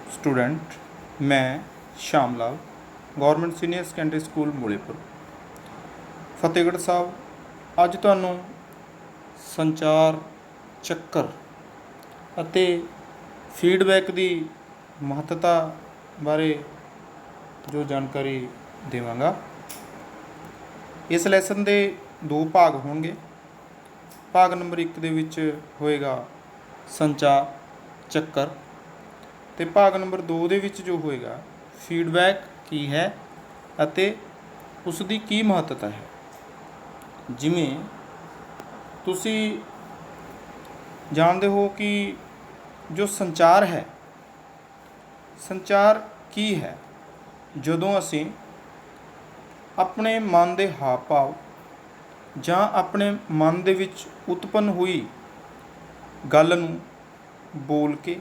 Student मैं Shyam Lal government senior secondary school Mulepur Fatehgarh Sahib अज तुहानूं संचार ਚੱਕਰ ਅਤੇ फीडबैक की महत्ता बारे जो जानकारी देवांगा। इस लैसन के दो भाग होंगे। भाग नंबर 1 ਦੇ ਵਿੱਚ ਹੋਏਗਾ संचार ਚੱਕਰ ਤੇ भाग नंबर 2 ਦੇ ਵਿੱਚ जो होएगा फीडबैक की है ਅਤੇ ਉਸ ਦੀ ਕੀ ਮਹੱਤਤਾ ਹੈ। ਜਿਵੇਂ ਤੁਸੀਂ ਜਾਣਦੇ ਹੋ कि जो संचार है, संचार की है ਜਦੋਂ ਅਸੀਂ ਆਪਣੇ ਮਨ ਦੇ ਹਾਵ ਭਾਵ ਜਾਂ ਆਪਣੇ ਮਨ ਦੇ ਵਿੱਚ ਉਤਪੰਨ ਹੋਈ ਗੱਲ ਨੂੰ ਬੋਲ ਕੇ,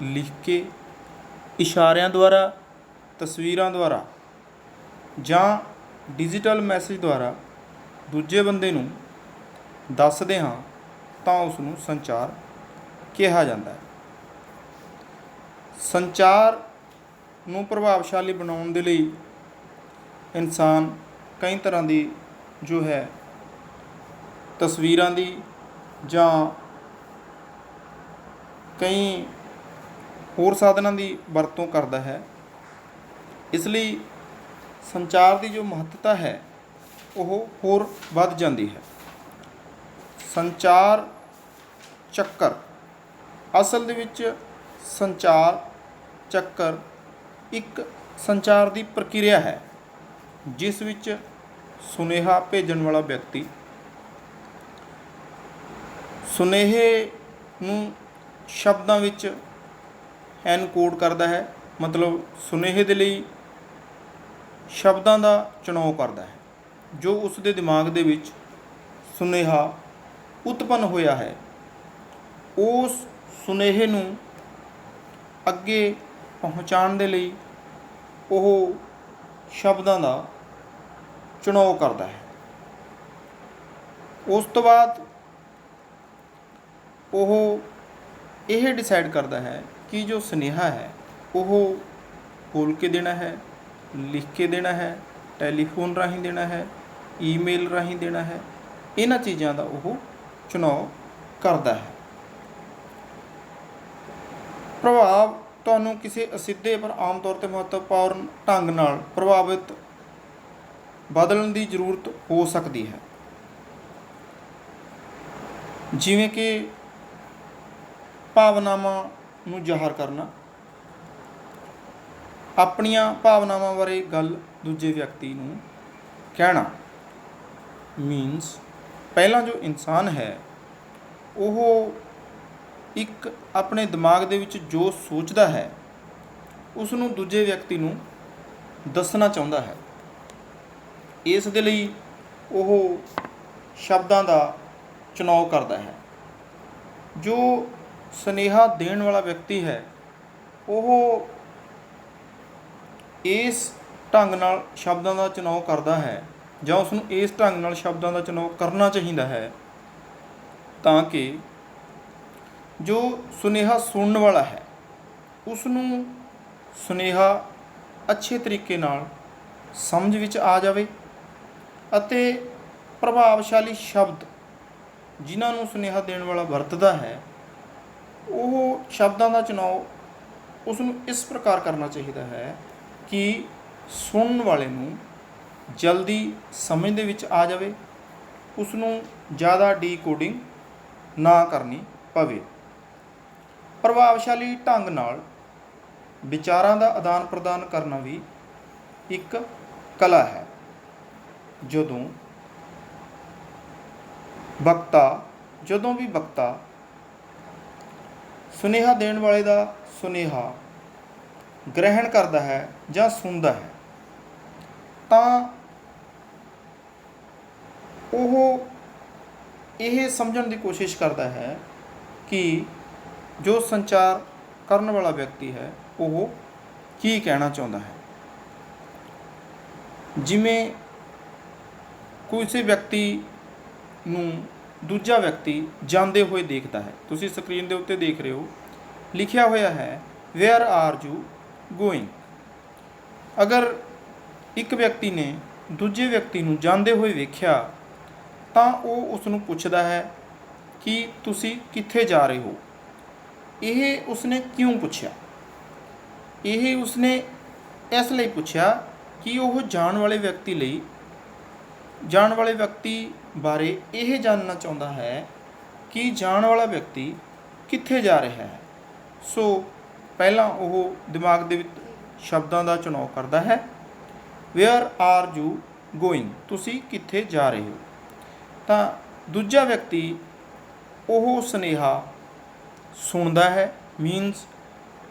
ਲਿਖ ਕੇ, ਇਸ਼ਾਰਿਆਂ ਦੁਆਰਾ, ਤਸਵੀਰਾਂ ਦੁਆਰਾ ਜਾਂ ਡਿਜੀਟਲ ਮੈਸੇਜ ਦੁਆਰਾ ਦੂਜੇ ਬੰਦੇ ਨੂੰ ਦੱਸਦੇ ਹਾਂ ਤਾਂ ਉਸ ਨੂੰ ਸੰਚਾਰ ਕਿਹਾ ਜਾਂਦਾ ਹੈ। ਸੰਚਾਰ ਨੂੰ ਪ੍ਰਭਾਵਸ਼ਾਲੀ ਬਣਾਉਣ ਦੇ ਲਈ ਇਨਸਾਨ ਕਈ ਤਰ੍ਹਾਂ ਦੀ ਜੋ ਹੈ ਤਸਵੀਰਾਂ ਦੀ ਜਾਂ ਕਈ ਹੋਰ ਸਾਧਨਾਂ ਦੀ ਵਰਤੋਂ ਕਰਦਾ ਹੈ। ਇਸ ਲਈ ਸੰਚਾਰ ਦੀ ਜੋ ਮਹੱਤਤਾ ਹੈ ਉਹ ਹੋਰ ਵੱਧ ਜਾਂਦੀ ਹੈ। ਸੰਚਾਰ ਚੱਕਰ ਅਸਲ ਦੇ ਵਿੱਚ ਸੰਚਾਰ ਚੱਕਰ ਇੱਕ ਸੰਚਾਰ ਦੀ ਪ੍ਰਕਿਰਿਆ ਹੈ ਜਿਸ ਵਿੱਚ ਸੁਨੇਹਾ ਭੇਜਣ ਵਾਲਾ ਵਿਅਕਤੀ ਸੁਨੇਹੇ ਨੂੰ ਸ਼ਬਦਾਂ ਵਿੱਚ ਐਨਕੋਡ ਕਰਦਾ ਹੈ, ਮਤਲਬ ਸੁਨੇਹੇ ਦੇ ਲਈ ਸ਼ਬਦਾਂ ਦਾ ਚੁਣਾਵ ਕਰਦਾ ਹੈ। ਜੋ ਉਸ ਦੇ ਦਿਮਾਗ ਦੇ ਵਿੱਚ ਸੁਨੇਹਾ ਉਤਪੰਨ ਹੋਇਆ ਹੈ ਉਸ ਸੁਨੇਹੇ ਨੂੰ ਅੱਗੇ ਪਹੁੰਚਾਉਣ ਦੇ ਲਈ ਉਹ ਸ਼ਬਦਾਂ ਦਾ ਚੁਣਾਵ ਕਰਦਾ ਹੈ। ਉਸ ਤੋਂ ਬਾਅਦ ਉਹ ਇਹ ਡਿਸਾਈਡ ਕਰਦਾ ਹੈ ਕਿ ਜੋ ਸੁਨੇਹਾ ਹੈ ਉਹ ਬੋਲ ਕੇ ਦੇਣਾ ਹੈ, ਲਿਖ ਕੇ ਦੇਣਾ ਹੈ, ਟੈਲੀਫੋਨ ਰਾਹੀਂ ਦੇਣਾ ਹੈ, ਈਮੇਲ ਰਾਹੀਂ ਦੇਣਾ ਹੈ। ਇਹਨਾਂ ਚੀਜ਼ਾਂ ਦਾ ਉਹ ਚੁਣਾਵ ਕਰਦਾ ਹੈ। ਪ੍ਰਭਾਵ ਤੁਹਾਨੂੰ ਕਿਸੇ ਅਸਿੱਧੇ ਪਰ ਆਮ ਤੌਰ 'ਤੇ ਮਹੱਤਵਪੂਰਨ ਢੰਗ ਨਾਲ ਪ੍ਰਭਾਵਿਤ ਬਦਲਣ ਦੀ ਜ਼ਰੂਰਤ ਹੋ ਸਕਦੀ ਹੈ। ਜਿਵੇਂ ਕਿ ਭਾਵਨਾਵਾਂ ਨੂੰ ਜ਼ਾਹਰ ਕਰਨਾ, ਆਪਣੀਆਂ ਭਾਵਨਾਵਾਂ ਬਾਰੇ ਗੱਲ ਦੂਜੇ ਵਿਅਕਤੀ ਨੂੰ ਕਹਿਣਾ। ਮੀਨਸ ਪਹਿਲਾਂ ਜੋ ਇਨਸਾਨ ਹੈ ਉਹ ਇੱਕ ਆਪਣੇ ਦਿਮਾਗ ਦੇ ਵਿੱਚ ਜੋ ਸੋਚਦਾ ਹੈ ਉਸ ਨੂੰ ਦੂਜੇ ਵਿਅਕਤੀ ਨੂੰ ਦੱਸਣਾ ਚਾਹੁੰਦਾ ਹੈ। ਇਸ ਦੇ ਲਈ ਉਹ ਸ਼ਬਦਾਂ ਦਾ ਚੁਣਾਵ ਕਰਦਾ ਹੈ। ਜੋ ਸੁਨੇਹਾ ਦੇਣ ਵਾਲਾ ਵਿਅਕਤੀ ਹੈ ਉਹ ਇਸ ਢੰਗ ਨਾਲ ਸ਼ਬਦਾਂ ਦਾ ਚੁਣਾਵ ਕਰਦਾ ਹੈ ਜਾਂ ਉਸ ਨੂੰ ਇਸ ਢੰਗ ਨਾਲ ਸ਼ਬਦਾਂ ਦਾ ਚੁਣਾਵ ਕਰਨਾ ਚਾਹੀਦਾ ਹੈ ਤਾਂ ਕਿ ਜੋ ਸੁਨੇਹਾ ਸੁਣਨ ਵਾਲਾ ਹੈ ਉਸ ਨੂੰ ਸੁਨੇਹਾ ਅੱਛੇ ਤਰੀਕੇ ਨਾਲ ਸਮਝ ਵਿੱਚ ਆ ਜਾਵੇ ਅਤੇ ਪ੍ਰਭਾਵਸ਼ਾਲੀ ਸ਼ਬਦ ਜਿਨ੍ਹਾਂ ਨੂੰ ਸੁਨੇਹਾ ਦੇਣ ਵਾਲਾ ਵਰਤਦਾ ਹੈ ਉਹ ਸ਼ਬਦਾਂ ਦਾ ਚੁਣਾਵ ਉਸ ਨੂੰ ਇਸ ਪ੍ਰਕਾਰ ਕਰਨਾ ਚਾਹੀਦਾ ਹੈ ਕਿ ਸੁਣਨ ਵਾਲੇ ਨੂੰ ਜਲਦੀ ਸਮਝ ਦੇ ਵਿੱਚ ਆ ਜਾਵੇ, ਉਸ ਨੂੰ ਜ਼ਿਆਦਾ ਡੀਕੋਡਿੰਗ ਨਾ ਕਰਨੀ ਪਵੇ। ਪ੍ਰਭਾਵਸ਼ਾਲੀ ਢੰਗ ਨਾਲ ਵਿਚਾਰਾਂ ਦਾ ਆਦਾਨ ਪ੍ਰਦਾਨ ਕਰਨਾ ਵੀ ਇੱਕ ਕਲਾ ਹੈ। ਜਦੋਂ ਵੀ ਵਕਤਾ ਸੁਨੇਹਾ ਦੇਣ ਵਾਲੇ ਦਾ ਸੁਨੇਹਾ ਗ੍ਰਹਿਣ ਕਰਦਾ ਹੈ ਜਾਂ ਸੁਣਦਾ ਹੈ ਤਾਂ ਉਹ ਇਹ ਸਮਝਣ ਦੀ ਕੋਸ਼ਿਸ਼ ਕਰਦਾ ਹੈ ਕਿ ਜੋ ਸੰਚਾਰ ਕਰਨ ਵਾਲਾ ਵਿਅਕਤੀ ਹੈ ਉਹ ਕੀ ਕਹਿਣਾ ਚਾਹੁੰਦਾ ਹੈ। ਜਿਵੇਂ ਕਿਸੇ ਵਿਅਕਤੀ ਨੂੰ ਦੂਜਾ ਵਿਅਕਤੀ ਜਾਂਦੇ ਹੋਏ ਦੇਖਦਾ ਹੈ। ਤੁਸੀਂ ਸਕਰੀਨ ਦੇ ਉੱਤੇ ਦੇਖ ਰਹੇ ਹੋ ਲਿਖਿਆ ਹੋਇਆ ਹੈ ਵੇਅਰ ਆਰ ਯੂ ਗੋਇੰਗ। ਅਗਰ ਇੱਕ ਵਿਅਕਤੀ ਨੇ ਦੂਜੇ ਵਿਅਕਤੀ ਨੂੰ ਜਾਂਦੇ ਹੋਏ ਵੇਖਿਆ ਤਾਂ ਉਹ ਉਸ ਨੂੰ ਪੁੱਛਦਾ ਹੈ ਕਿ ਤੁਸੀਂ ਕਿੱਥੇ ਜਾ ਰਹੇ ਹੋ। ਇਹ ਉਸਨੇ ਕਿਉਂ ਪੁੱਛਿਆ? ਇਹ ਉਸਨੇ ਇਸ ਲਈ ਪੁੱਛਿਆ ਕਿ ਉਹ ਜਾਣ ਵਾਲੇ ਵਿਅਕਤੀ ਬਾਰੇ ਇਹ ਜਾਣਨਾ ਚਾਹੁੰਦਾ ਹੈ ਕਿ ਜਾਣ ਵਾਲਾ ਵਿਅਕਤੀ ਕਿੱਥੇ ਜਾ ਰਿਹਾ ਹੈ। ਸੋ ਪਹਿਲਾਂ ਉਹ ਦਿਮਾਗ ਦੇ ਵਿੱਚ ਸ਼ਬਦਾਂ ਦਾ ਚੁਣਾਵ ਕਰਦਾ ਹੈ, ਵੇਅਰ ਆਰ ਯੂ ਗੋਇੰਗ, ਤੁਸੀਂ ਕਿੱਥੇ ਜਾ ਰਹੇ ਹੋ। ਤਾਂ ਦੂਜਾ ਵਿਅਕਤੀ ਉਹ ਸੁਨੇਹਾ ਸੁਣਦਾ ਹੈ, ਮੀਨਸ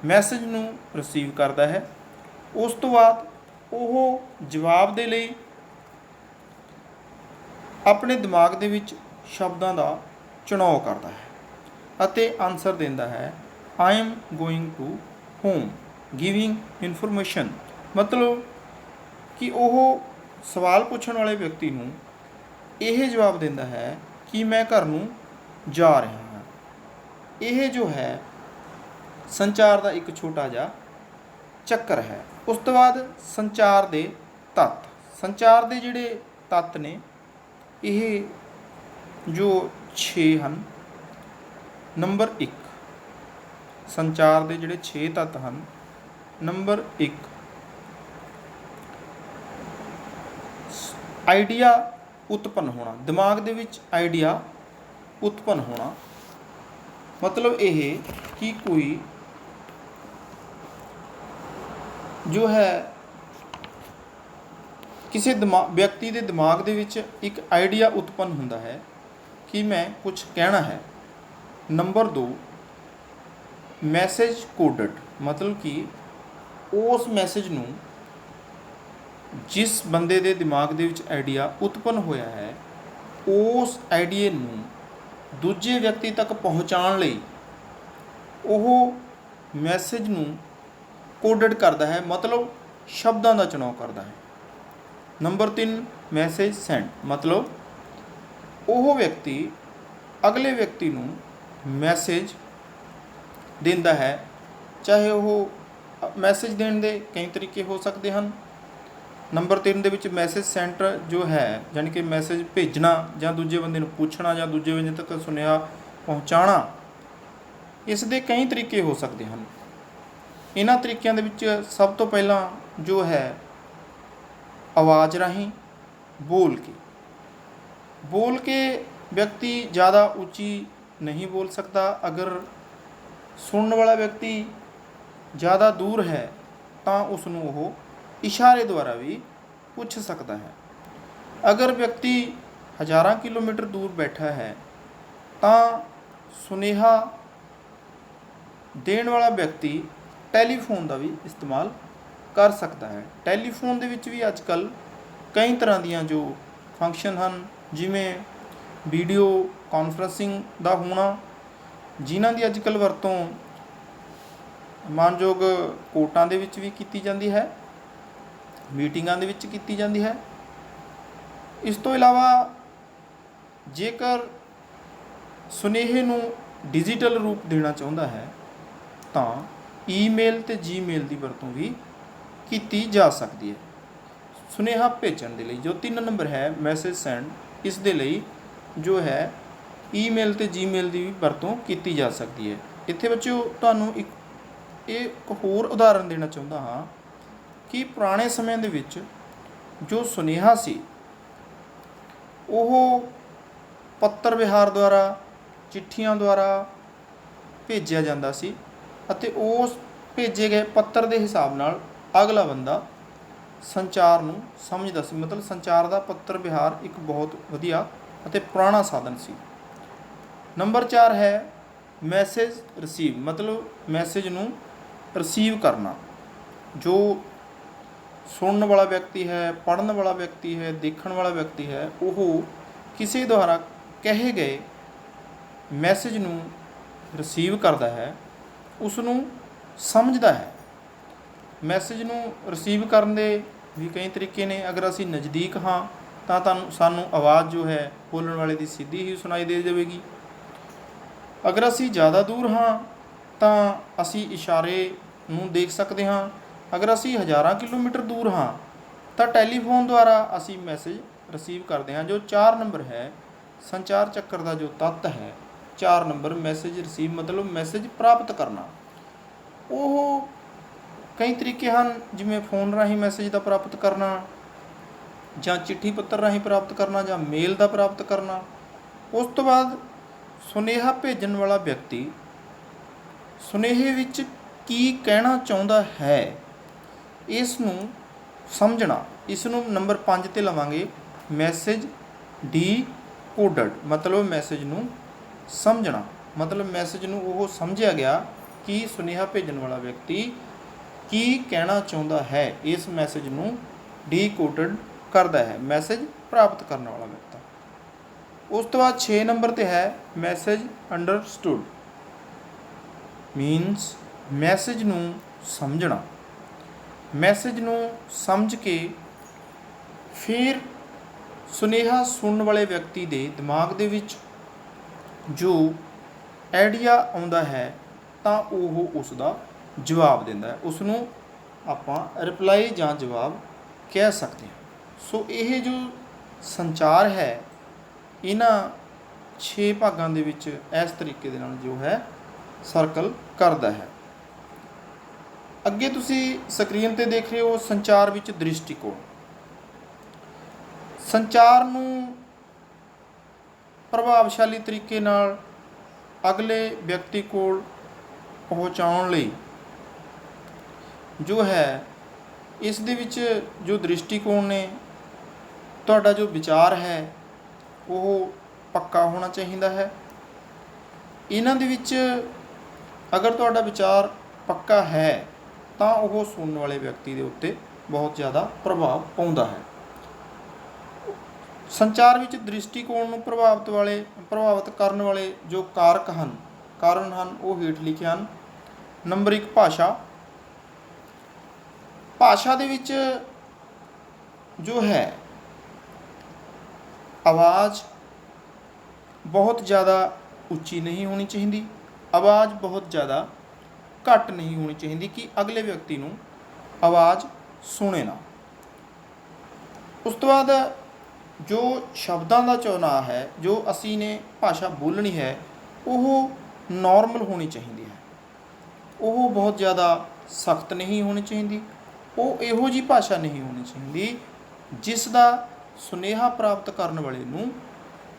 ਮੈਸੇਜ ਨੂੰ ਰਿਸੀਵ ਕਰਦਾ ਹੈ। ਉਸ ਤੋਂ ਬਾਅਦ ਉਹ ਜਵਾਬ ਦੇ ਲਈ ਆਪਣੇ ਦਿਮਾਗ ਦੇ ਵਿੱਚ ਸ਼ਬਦਾਂ ਦਾ ਚੁਣਾਵ ਕਰਦਾ ਹੈ ਅਤੇ ਆਨਸਰ ਦਿੰਦਾ ਹੈ, I am going to home giving information. ਮਤਲਬ ਕਿ ਉਹ ਸਵਾਲ ਪੁੱਛਣ ਵਾਲੇ ਵਿਅਕਤੀ ਨੂੰ ਇਹ ਜਵਾਬ ਦਿੰਦਾ ਹੈ ਕਿ ਮੈਂ ਘਰ ਨੂੰ ਜਾ ਰਿਹਾ ਹਾਂ। ਇਹ ਜੋ ਹੈ ਸੰਚਾਰ ਦਾ ਇੱਕ ਛੋਟਾ ਜਿਹਾ ਚੱਕਰ ਹੈ। ਉਸ ਤੋਂ ਬਾਅਦ ਸੰਚਾਰ ਦੇ ਤੱਤ। ਸੰਚਾਰ ਦੇ ਜਿਹੜੇ ਤੱਤ ਨੇ ਇਹ ਜੋ 6 ਹਨ। ਨੰਬਰ 1, ਸੰਚਾਰ ਦੇ ਜਿਹੜੇ 6 ਤੱਤ ਹਨ। ਨੰਬਰ 1, ਆਈਡੀਆ ਉਤਪੰਨ ਹੋਣਾ। ਦਿਮਾਗ ਦੇ ਵਿੱਚ ਆਈਡੀਆ ਉਤਪੰਨ ਹੋਣਾ ਮਤਲਬ ਇਹ ਕਿ ਕੋਈ ਜੋ ਹੈ ਕਿਸੇ ਵਿਅਕਤੀ ਦੇ ਦਿਮਾਗ ਦੇ ਵਿੱਚ ਇੱਕ ਆਈਡੀਆ ਉਤਪੰਨ ਹੁੰਦਾ ਹੈ ਕਿ ਮੈਂ ਕੁਝ ਕਹਿਣਾ ਹੈ। ਨੰਬਰ 2, ਮੈਸੇਜ ਕੋਡਡ, ਮਤਲਬ ਕਿ ਉਸ ਮੈਸੇਜ ਨੂੰ ਜਿਸ ਬੰਦੇ ਦੇ ਦਿਮਾਗ ਦੇ ਵਿੱਚ ਆਈਡੀਆ ਉਤਪੰਨ ਹੋਇਆ ਹੈ ਉਸ ਆਈਡੀਏ ਨੂੰ ਦੂਜੇ ਵਿਅਕਤੀ ਤੱਕ ਪਹੁੰਚਾਉਣ ਲਈ ਉਹ ਮੈਸੇਜ ਨੂੰ ਕੋਡਡ ਕਰਦਾ ਹੈ, ਮਤਲਬ ਸ਼ਬਦਾਂ ਦਾ ਚੁਣਾਵ ਕਰਦਾ ਹੈ। ਨੰਬਰ 3, ਮੈਸੇਜ ਸੈਂਡ, ਮਤਲਬ ਉਹ ਵਿਅਕਤੀ ਅਗਲੇ ਵਿਅਕਤੀ ਨੂੰ ਮੈਸੇਜ ਦਿੰਦਾ ਹੈ। ਚਾਹੇ ਉਹ ਮੈਸੇਜ ਦੇਣ ਦੇ ਕਈ ਤਰੀਕੇ ਹੋ ਸਕਦੇ ਹਨ। ਨੰਬਰ 3 ਦੇ ਵਿੱਚ ਮੈਸੇਜ ਸੈਂਟਰ ਜੋ ਹੈ, ਯਾਨੀ ਕਿ ਮੈਸੇਜ ਭੇਜਣਾ ਜਾਂ ਦੂਜੇ ਬੰਦੇ ਨੂੰ ਪੁੱਛਣਾ ਜਾਂ ਦੂਜੇ ਬੰਦੇ ਤੱਕ ਸੁਨੇਹਾ ਪਹੁੰਚਾਉਣਾ, ਇਸ ਦੇ ਕਈ ਤਰੀਕੇ ਹੋ ਸਕਦੇ ਹਨ। ਇਹਨਾਂ ਤਰੀਕਿਆਂ ਦੇ ਵਿੱਚ ਸਭ ਤੋਂ ਪਹਿਲਾਂ ਜੋ ਹੈ ਆਵਾਜ਼ ਰਾਹੀਂ ਬੋਲ ਕੇ ਵਿਅਕਤੀ ਜ਼ਿਆਦਾ ਉੱਚੀ ਨਹੀਂ ਬੋਲ ਸਕਦਾ। ਅਗਰ ਸੁਣਨ ਵਾਲਾ ਵਿਅਕਤੀ ਜ਼ਿਆਦਾ ਦੂਰ ਹੈ ਤਾਂ ਉਸ ਨੂੰ ਉਹ ਇਸ਼ਾਰੇ ਦੁਆਰਾ ਵੀ ਪੁੱਛ ਸਕਦਾ ਹੈ। ਅਗਰ ਵਿਅਕਤੀ ਹਜ਼ਾਰਾਂ ਕਿਲੋਮੀਟਰ ਦੂਰ ਬੈਠਾ ਹੈ ਤਾਂ ਸੁਨੇਹਾ ਦੇਣ ਵਾਲਾ ਵਿਅਕਤੀ ਟੈਲੀਫੋਨ ਦਾ ਵੀ ਇਸਤੇਮਾਲ ਕਰ ਸਕਦਾ ਹੈ। ਟੈਲੀਫੋਨ ਦੇ ਵਿੱਚ ਵੀ ਅੱਜ ਕੱਲ੍ਹ ਕਈ ਤਰ੍ਹਾਂ ਦੀਆਂ ਜੋ ਫੰਕਸ਼ਨ ਹਨ, ਜਿਵੇਂ ਵੀਡੀਓ ਕਾਨਫਰੰਸਿੰਗ ਦਾ ਹੋਣਾ, ਜਿਨ੍ਹਾਂ ਦੀ ਅੱਜ ਕੱਲ੍ਹ ਵਰਤੋਂ ਮਾਨਯੋਗ ਕੋਰਟਾਂ ਦੇ ਵਿੱਚ ਵੀ ਕੀਤੀ ਜਾਂਦੀ ਹੈ, ਮੀਟਿੰਗਾਂ ਦੇ ਵਿੱਚ ਕੀਤੀ ਜਾਂਦੀ ਹੈ। ਇਸ ਤੋਂ ਇਲਾਵਾ ਜੇਕਰ ਸੁਨੇਹੇ ਨੂੰ ਡਿਜੀਟਲ ਰੂਪ ਦੇਣਾ ਚਾਹੁੰਦਾ ਹੈ ਤਾਂ ਈਮੇਲ ਤੇ ਜੀਮੇਲ ਦੀ ਵਰਤੋਂ ਵੀ ਕੀਤੀ ਜਾ ਸਕਦੀ ਹੈ। ਸੁਨੇਹਾ ਭੇਜਣ ਦੇ ਲਈ ਜੋ 3 ਨੰਬਰ ਹੈ ਮੈਸੇਜ ਸੈਂਡ, ਇਸ ਦੇ ਲਈ ਜੋ ਹੈ ਈਮੇਲ ਤੇ ਜੀਮੇਲ ਦੀ ਵੀ ਵਰਤੋਂ ਕੀਤੀ ਜਾ ਸਕਦੀ ਹੈ। ਇੱਥੇ ਬੱਚਿਓ ਤੁਹਾਨੂੰ ਇੱਕ ਹੋਰ ਉਦਾਹਰਨ ਦੇਣਾ ਚਾਹੁੰਦਾ ਹਾਂ ਕਿ ਪੁਰਾਣੇ ਸਮੇਂ ਦੇ ਵਿੱਚ ਜੋ ਸੁਨੇਹਾ ਸੀ ਉਹ ਪੱਤਰ ਵਿਹਾਰ ਦੁਆਰਾ, ਚਿੱਠੀਆਂ ਦੁਆਰਾ ਭੇਜਿਆ ਜਾਂਦਾ ਸੀ ਅਤੇ ਉਸ ਭੇਜੇ ਗਏ ਪੱਤਰ ਦੇ ਹਿਸਾਬ ਨਾਲ ਅਗਲਾ ਬੰਦਾ ਸੰਚਾਰ ਨੂੰ ਸਮਝਦਾ ਸੀ। ਮਤਲਬ ਸੰਚਾਰ ਦਾ ਪੱਤਰ ਵਿਹਾਰ ਇੱਕ ਬਹੁਤ ਵਧੀਆ ਅਤੇ ਪੁਰਾਣਾ ਸਾਧਨ ਸੀ। ਨੰਬਰ 4 ਹੈ ਮੈਸੇਜ ਰਿਸੀਵ, ਮਤਲਬ ਮੈਸੇਜ ਨੂੰ ਰਿਸੀਵ ਕਰਨਾ। ਜੋ ਸੁਣਨ ਵਾਲਾ ਵਿਅਕਤੀ ਹੈ, ਪੜ੍ਹਨ ਵਾਲਾ ਵਿਅਕਤੀ ਹੈ, ਦੇਖਣ ਵਾਲਾ ਵਿਅਕਤੀ ਹੈ, ਉਹ ਕਿਸੇ ਦੁਆਰਾ ਕਹੇ ਗਏ ਮੈਸੇਜ ਨੂੰ ਰਿਸੀਵ ਕਰਦਾ ਹੈ, ਉਸ ਨੂੰ ਸਮਝਦਾ ਹੈ। ਮੈਸੇਜ ਨੂੰ ਰਿਸੀਵ ਕਰਨ ਦੇ ਵੀ ਕਈ ਤਰੀਕੇ ਨੇ। ਅਗਰ ਅਸੀਂ ਨਜ਼ਦੀਕ ਹਾਂ ਤਾਂ ਸਾਨੂੰ ਆਵਾਜ਼ ਜੋ ਹੈ ਬੋਲਣ ਵਾਲੇ ਦੀ ਸਿੱਧੀ ਹੀ ਸੁਣਾਈ ਦੇ ਜਾਵੇਗੀ। ਅਗਰ ਅਸੀਂ ਜ਼ਿਆਦਾ ਦੂਰ ਹਾਂ ਤਾਂ ਅਸੀਂ ਇਸ਼ਾਰੇ ਨੂੰ ਦੇਖ ਸਕਦੇ ਹਾਂ। ਅਗਰ ਅਸੀਂ ਹਜ਼ਾਰਾਂ ਕਿਲੋਮੀਟਰ ਦੂਰ ਹਾਂ ਤਾਂ ਟੈਲੀਫੋਨ ਦੁਆਰਾ ਅਸੀਂ ਮੈਸੇਜ ਰਿਸੀਵ ਕਰਦੇ ਹਾਂ। ਜੋ 4 ਨੰਬਰ ਹੈ ਸੰਚਾਰ ਚੱਕਰ ਦਾ ਜੋ ਤੱਤ ਹੈ, 4 ਨੰਬਰ ਮੈਸੇਜ ਰਿਸੀਵ ਮਤਲਬ ਮੈਸੇਜ ਪ੍ਰਾਪਤ ਕਰਨਾ। ਉਹ ਕਈ ਤਰੀਕੇ ਹਨ, ਜਿਵੇਂ ਫ਼ੋਨ ਰਾਹੀਂ ਮੈਸੇਜ ਦਾ ਪ੍ਰਾਪਤ ਕਰਨਾ, ਜਾਂ ਚਿੱਠੀ ਪੱਤਰ ਰਾਹੀਂ ਪ੍ਰਾਪਤ ਕਰਨਾ, ਜਾਂ ਮੇਲ ਦਾ ਪ੍ਰਾਪਤ ਕਰਨਾ। ਉਸ ਤੋਂ ਬਾਅਦ ਸੁਨੇਹਾ ਭੇਜਣ ਵਾਲਾ ਵਿਅਕਤੀ ਸੁਨੇਹੇ ਵਿੱਚ ਕੀ ਕਹਿਣਾ ਚਾਹੁੰਦਾ ਹੈ, ਇਸ ਨੂੰ ਸਮਝਣਾ। ਇਸ ਨੂੰ ਨੰਬਰ 5 'ਤੇ ਲਵਾਂਗੇ, ਮੈਸੇਜ ਡੀਕੋਡਡ ਮਤਲਬ ਮੈਸੇਜ ਨੂੰ ਸਮਝਣਾ। ਮਤਲਬ ਮੈਸੇਜ ਨੂੰ ਉਹ ਸਮਝਿਆ ਗਿਆ ਕਿ ਸੁਨੇਹਾ ਭੇਜਣ ਵਾਲਾ ਵਿਅਕਤੀ ਕੀ ਕਹਿਣਾ ਚਾਹੁੰਦਾ ਹੈ, ਇਸ ਮੈਸੇਜ ਨੂੰ ਡੀਕੋਡਡ ਕਰਦਾ ਹੈ ਮੈਸੇਜ ਪ੍ਰਾਪਤ ਕਰਨ ਵਾਲਾ ਵਿਅਕਤੀ। ਉਸ ਤੋਂ ਬਾਅਦ 6 ਨੰਬਰ 'ਤੇ ਹੈ ਮੈਸੇਜ ਅੰਡਰਸਟੂਡ ਮੀਨਸ ਮੈਸੇਜ ਨੂੰ ਸਮਝਣਾ। ਮੈਸੇਜ ਨੂੰ ਸਮਝ ਕੇ ਫਿਰ ਸੁਨੇਹਾ ਸੁਣਨ ਵਾਲੇ ਵਿਅਕਤੀ ਦੇ ਦਿਮਾਗ ਦੇ ਵਿੱਚ ਜੋ ਆਈਡੀਆ ਆਉਂਦਾ ਹੈ ਤਾਂ ਉਹ ਉਸ ਦਾ ਜਵਾਬ ਦਿੰਦਾ ਹੈ। ਉਸ ਨੂੰ ਆਪਾਂ ਰਿਪਲਾਈ ਜਾਂ ਜਵਾਬ ਕਹਿ ਸਕਦੇ ਹਾਂ। ਸੋ ਇਹ ਜੋ ਸੰਚਾਰ ਹੈ ਇਹਨਾਂ 6 ਭਾਗਾਂ ਦੇ ਵਿੱਚ ਇਸ ਤਰੀਕੇ ਦੇ ਨਾਲ ਜੋ ਹੈ ਸਰਕਲ ਕਰਦਾ ਹੈ। ਅੱਗੇ ਤੁਸੀਂ ਸਕਰੀਨ 'ਤੇ ਦੇਖ ਰਹੇ ਹੋ ਸੰਚਾਰ ਵਿੱਚ ਦ੍ਰਿਸ਼ਟੀਕੋਣ। ਸੰਚਾਰ ਨੂੰ ਪ੍ਰਭਾਵਸ਼ਾਲੀ ਤਰੀਕੇ ਨਾਲ ਅਗਲੇ ਵਿਅਕਤੀ ਕੋਲ ਪਹੁੰਚਾਉਣ ਲਈ ਜੋ ਹੈ ਇਸ ਦੇ ਵਿੱਚ ਜੋ ਦ੍ਰਿਸ਼ਟੀਕੋਣ ਨੇ, ਤੁਹਾਡਾ ਜੋ ਵਿਚਾਰ ਹੈ ਉਹ ਪੱਕਾ ਹੋਣਾ ਚਾਹੀਦਾ ਹੈ। ਇਹਨਾਂ ਦੇ ਵਿੱਚ ਅਗਰ ਤੁਹਾਡਾ ਵਿਚਾਰ ਪੱਕਾ ਹੈ ਤਾਂ ਉਹ ਸੁਣਨ ਵਾਲੇ ਵਿਅਕਤੀ ਦੇ ਉੱਤੇ ਬਹੁਤ ਜ਼ਿਆਦਾ ਪ੍ਰਭਾਵ ਪਾਉਂਦਾ ਹੈ। ਸੰਚਾਰ ਵਿੱਚ ਦ੍ਰਿਸ਼ਟੀਕੋਣ ਨੂੰ ਪ੍ਰਭਾਵਿਤ ਕਰਨ ਵਾਲੇ ਜੋ ਕਾਰਨ ਹਨ ਉਹ ਹੇਠ ਲਿਖੇ ਹਨ। ਨੰਬਰ 1 ਭਾਸ਼ਾ। ਭਾਸ਼ਾ ਦੇ ਵਿੱਚ ਜੋ ਹੈ ਆਵਾਜ਼ ਬਹੁਤ ਜ਼ਿਆਦਾ ਉੱਚੀ ਨਹੀਂ ਹੋਣੀ ਚਾਹੀਦੀ, ਆਵਾਜ਼ ਬਹੁਤ ਜ਼ਿਆਦਾ ਘੱਟ ਨਹੀਂ ਹੋਣੀ ਚਾਹੀਦੀ ਕਿ ਅਗਲੇ ਵਿਅਕਤੀ ਨੂੰ ਆਵਾਜ਼ ਸੁਣੇ ਨਾ। ਉਸ ਤੋਂ ਬਾਅਦ ਜੋ ਸ਼ਬਦਾਂ ਦਾ ਚੁਣਾਵ ਹੈ, ਜੋ ਅਸੀਂ ਨੇ ਭਾਸ਼ਾ ਬੋਲਣੀ ਹੈ ਉਹ ਨੋਰਮਲ ਹੋਣੀ ਚਾਹੀਦੀ ਹੈ। ਉਹ ਬਹੁਤ ਜ਼ਿਆਦਾ ਸਖਤ ਨਹੀਂ ਹੋਣੀ ਚਾਹੀਦੀ। ਉਹ ਇਹੋ ਜਿਹੀ ਭਾਸ਼ਾ ਨਹੀਂ ਹੋਣੀ ਚਾਹੀਦੀ ਜਿਸ ਦਾ ਸੁਨੇਹਾ ਪ੍ਰਾਪਤ ਕਰਨ ਵਾਲੇ ਨੂੰ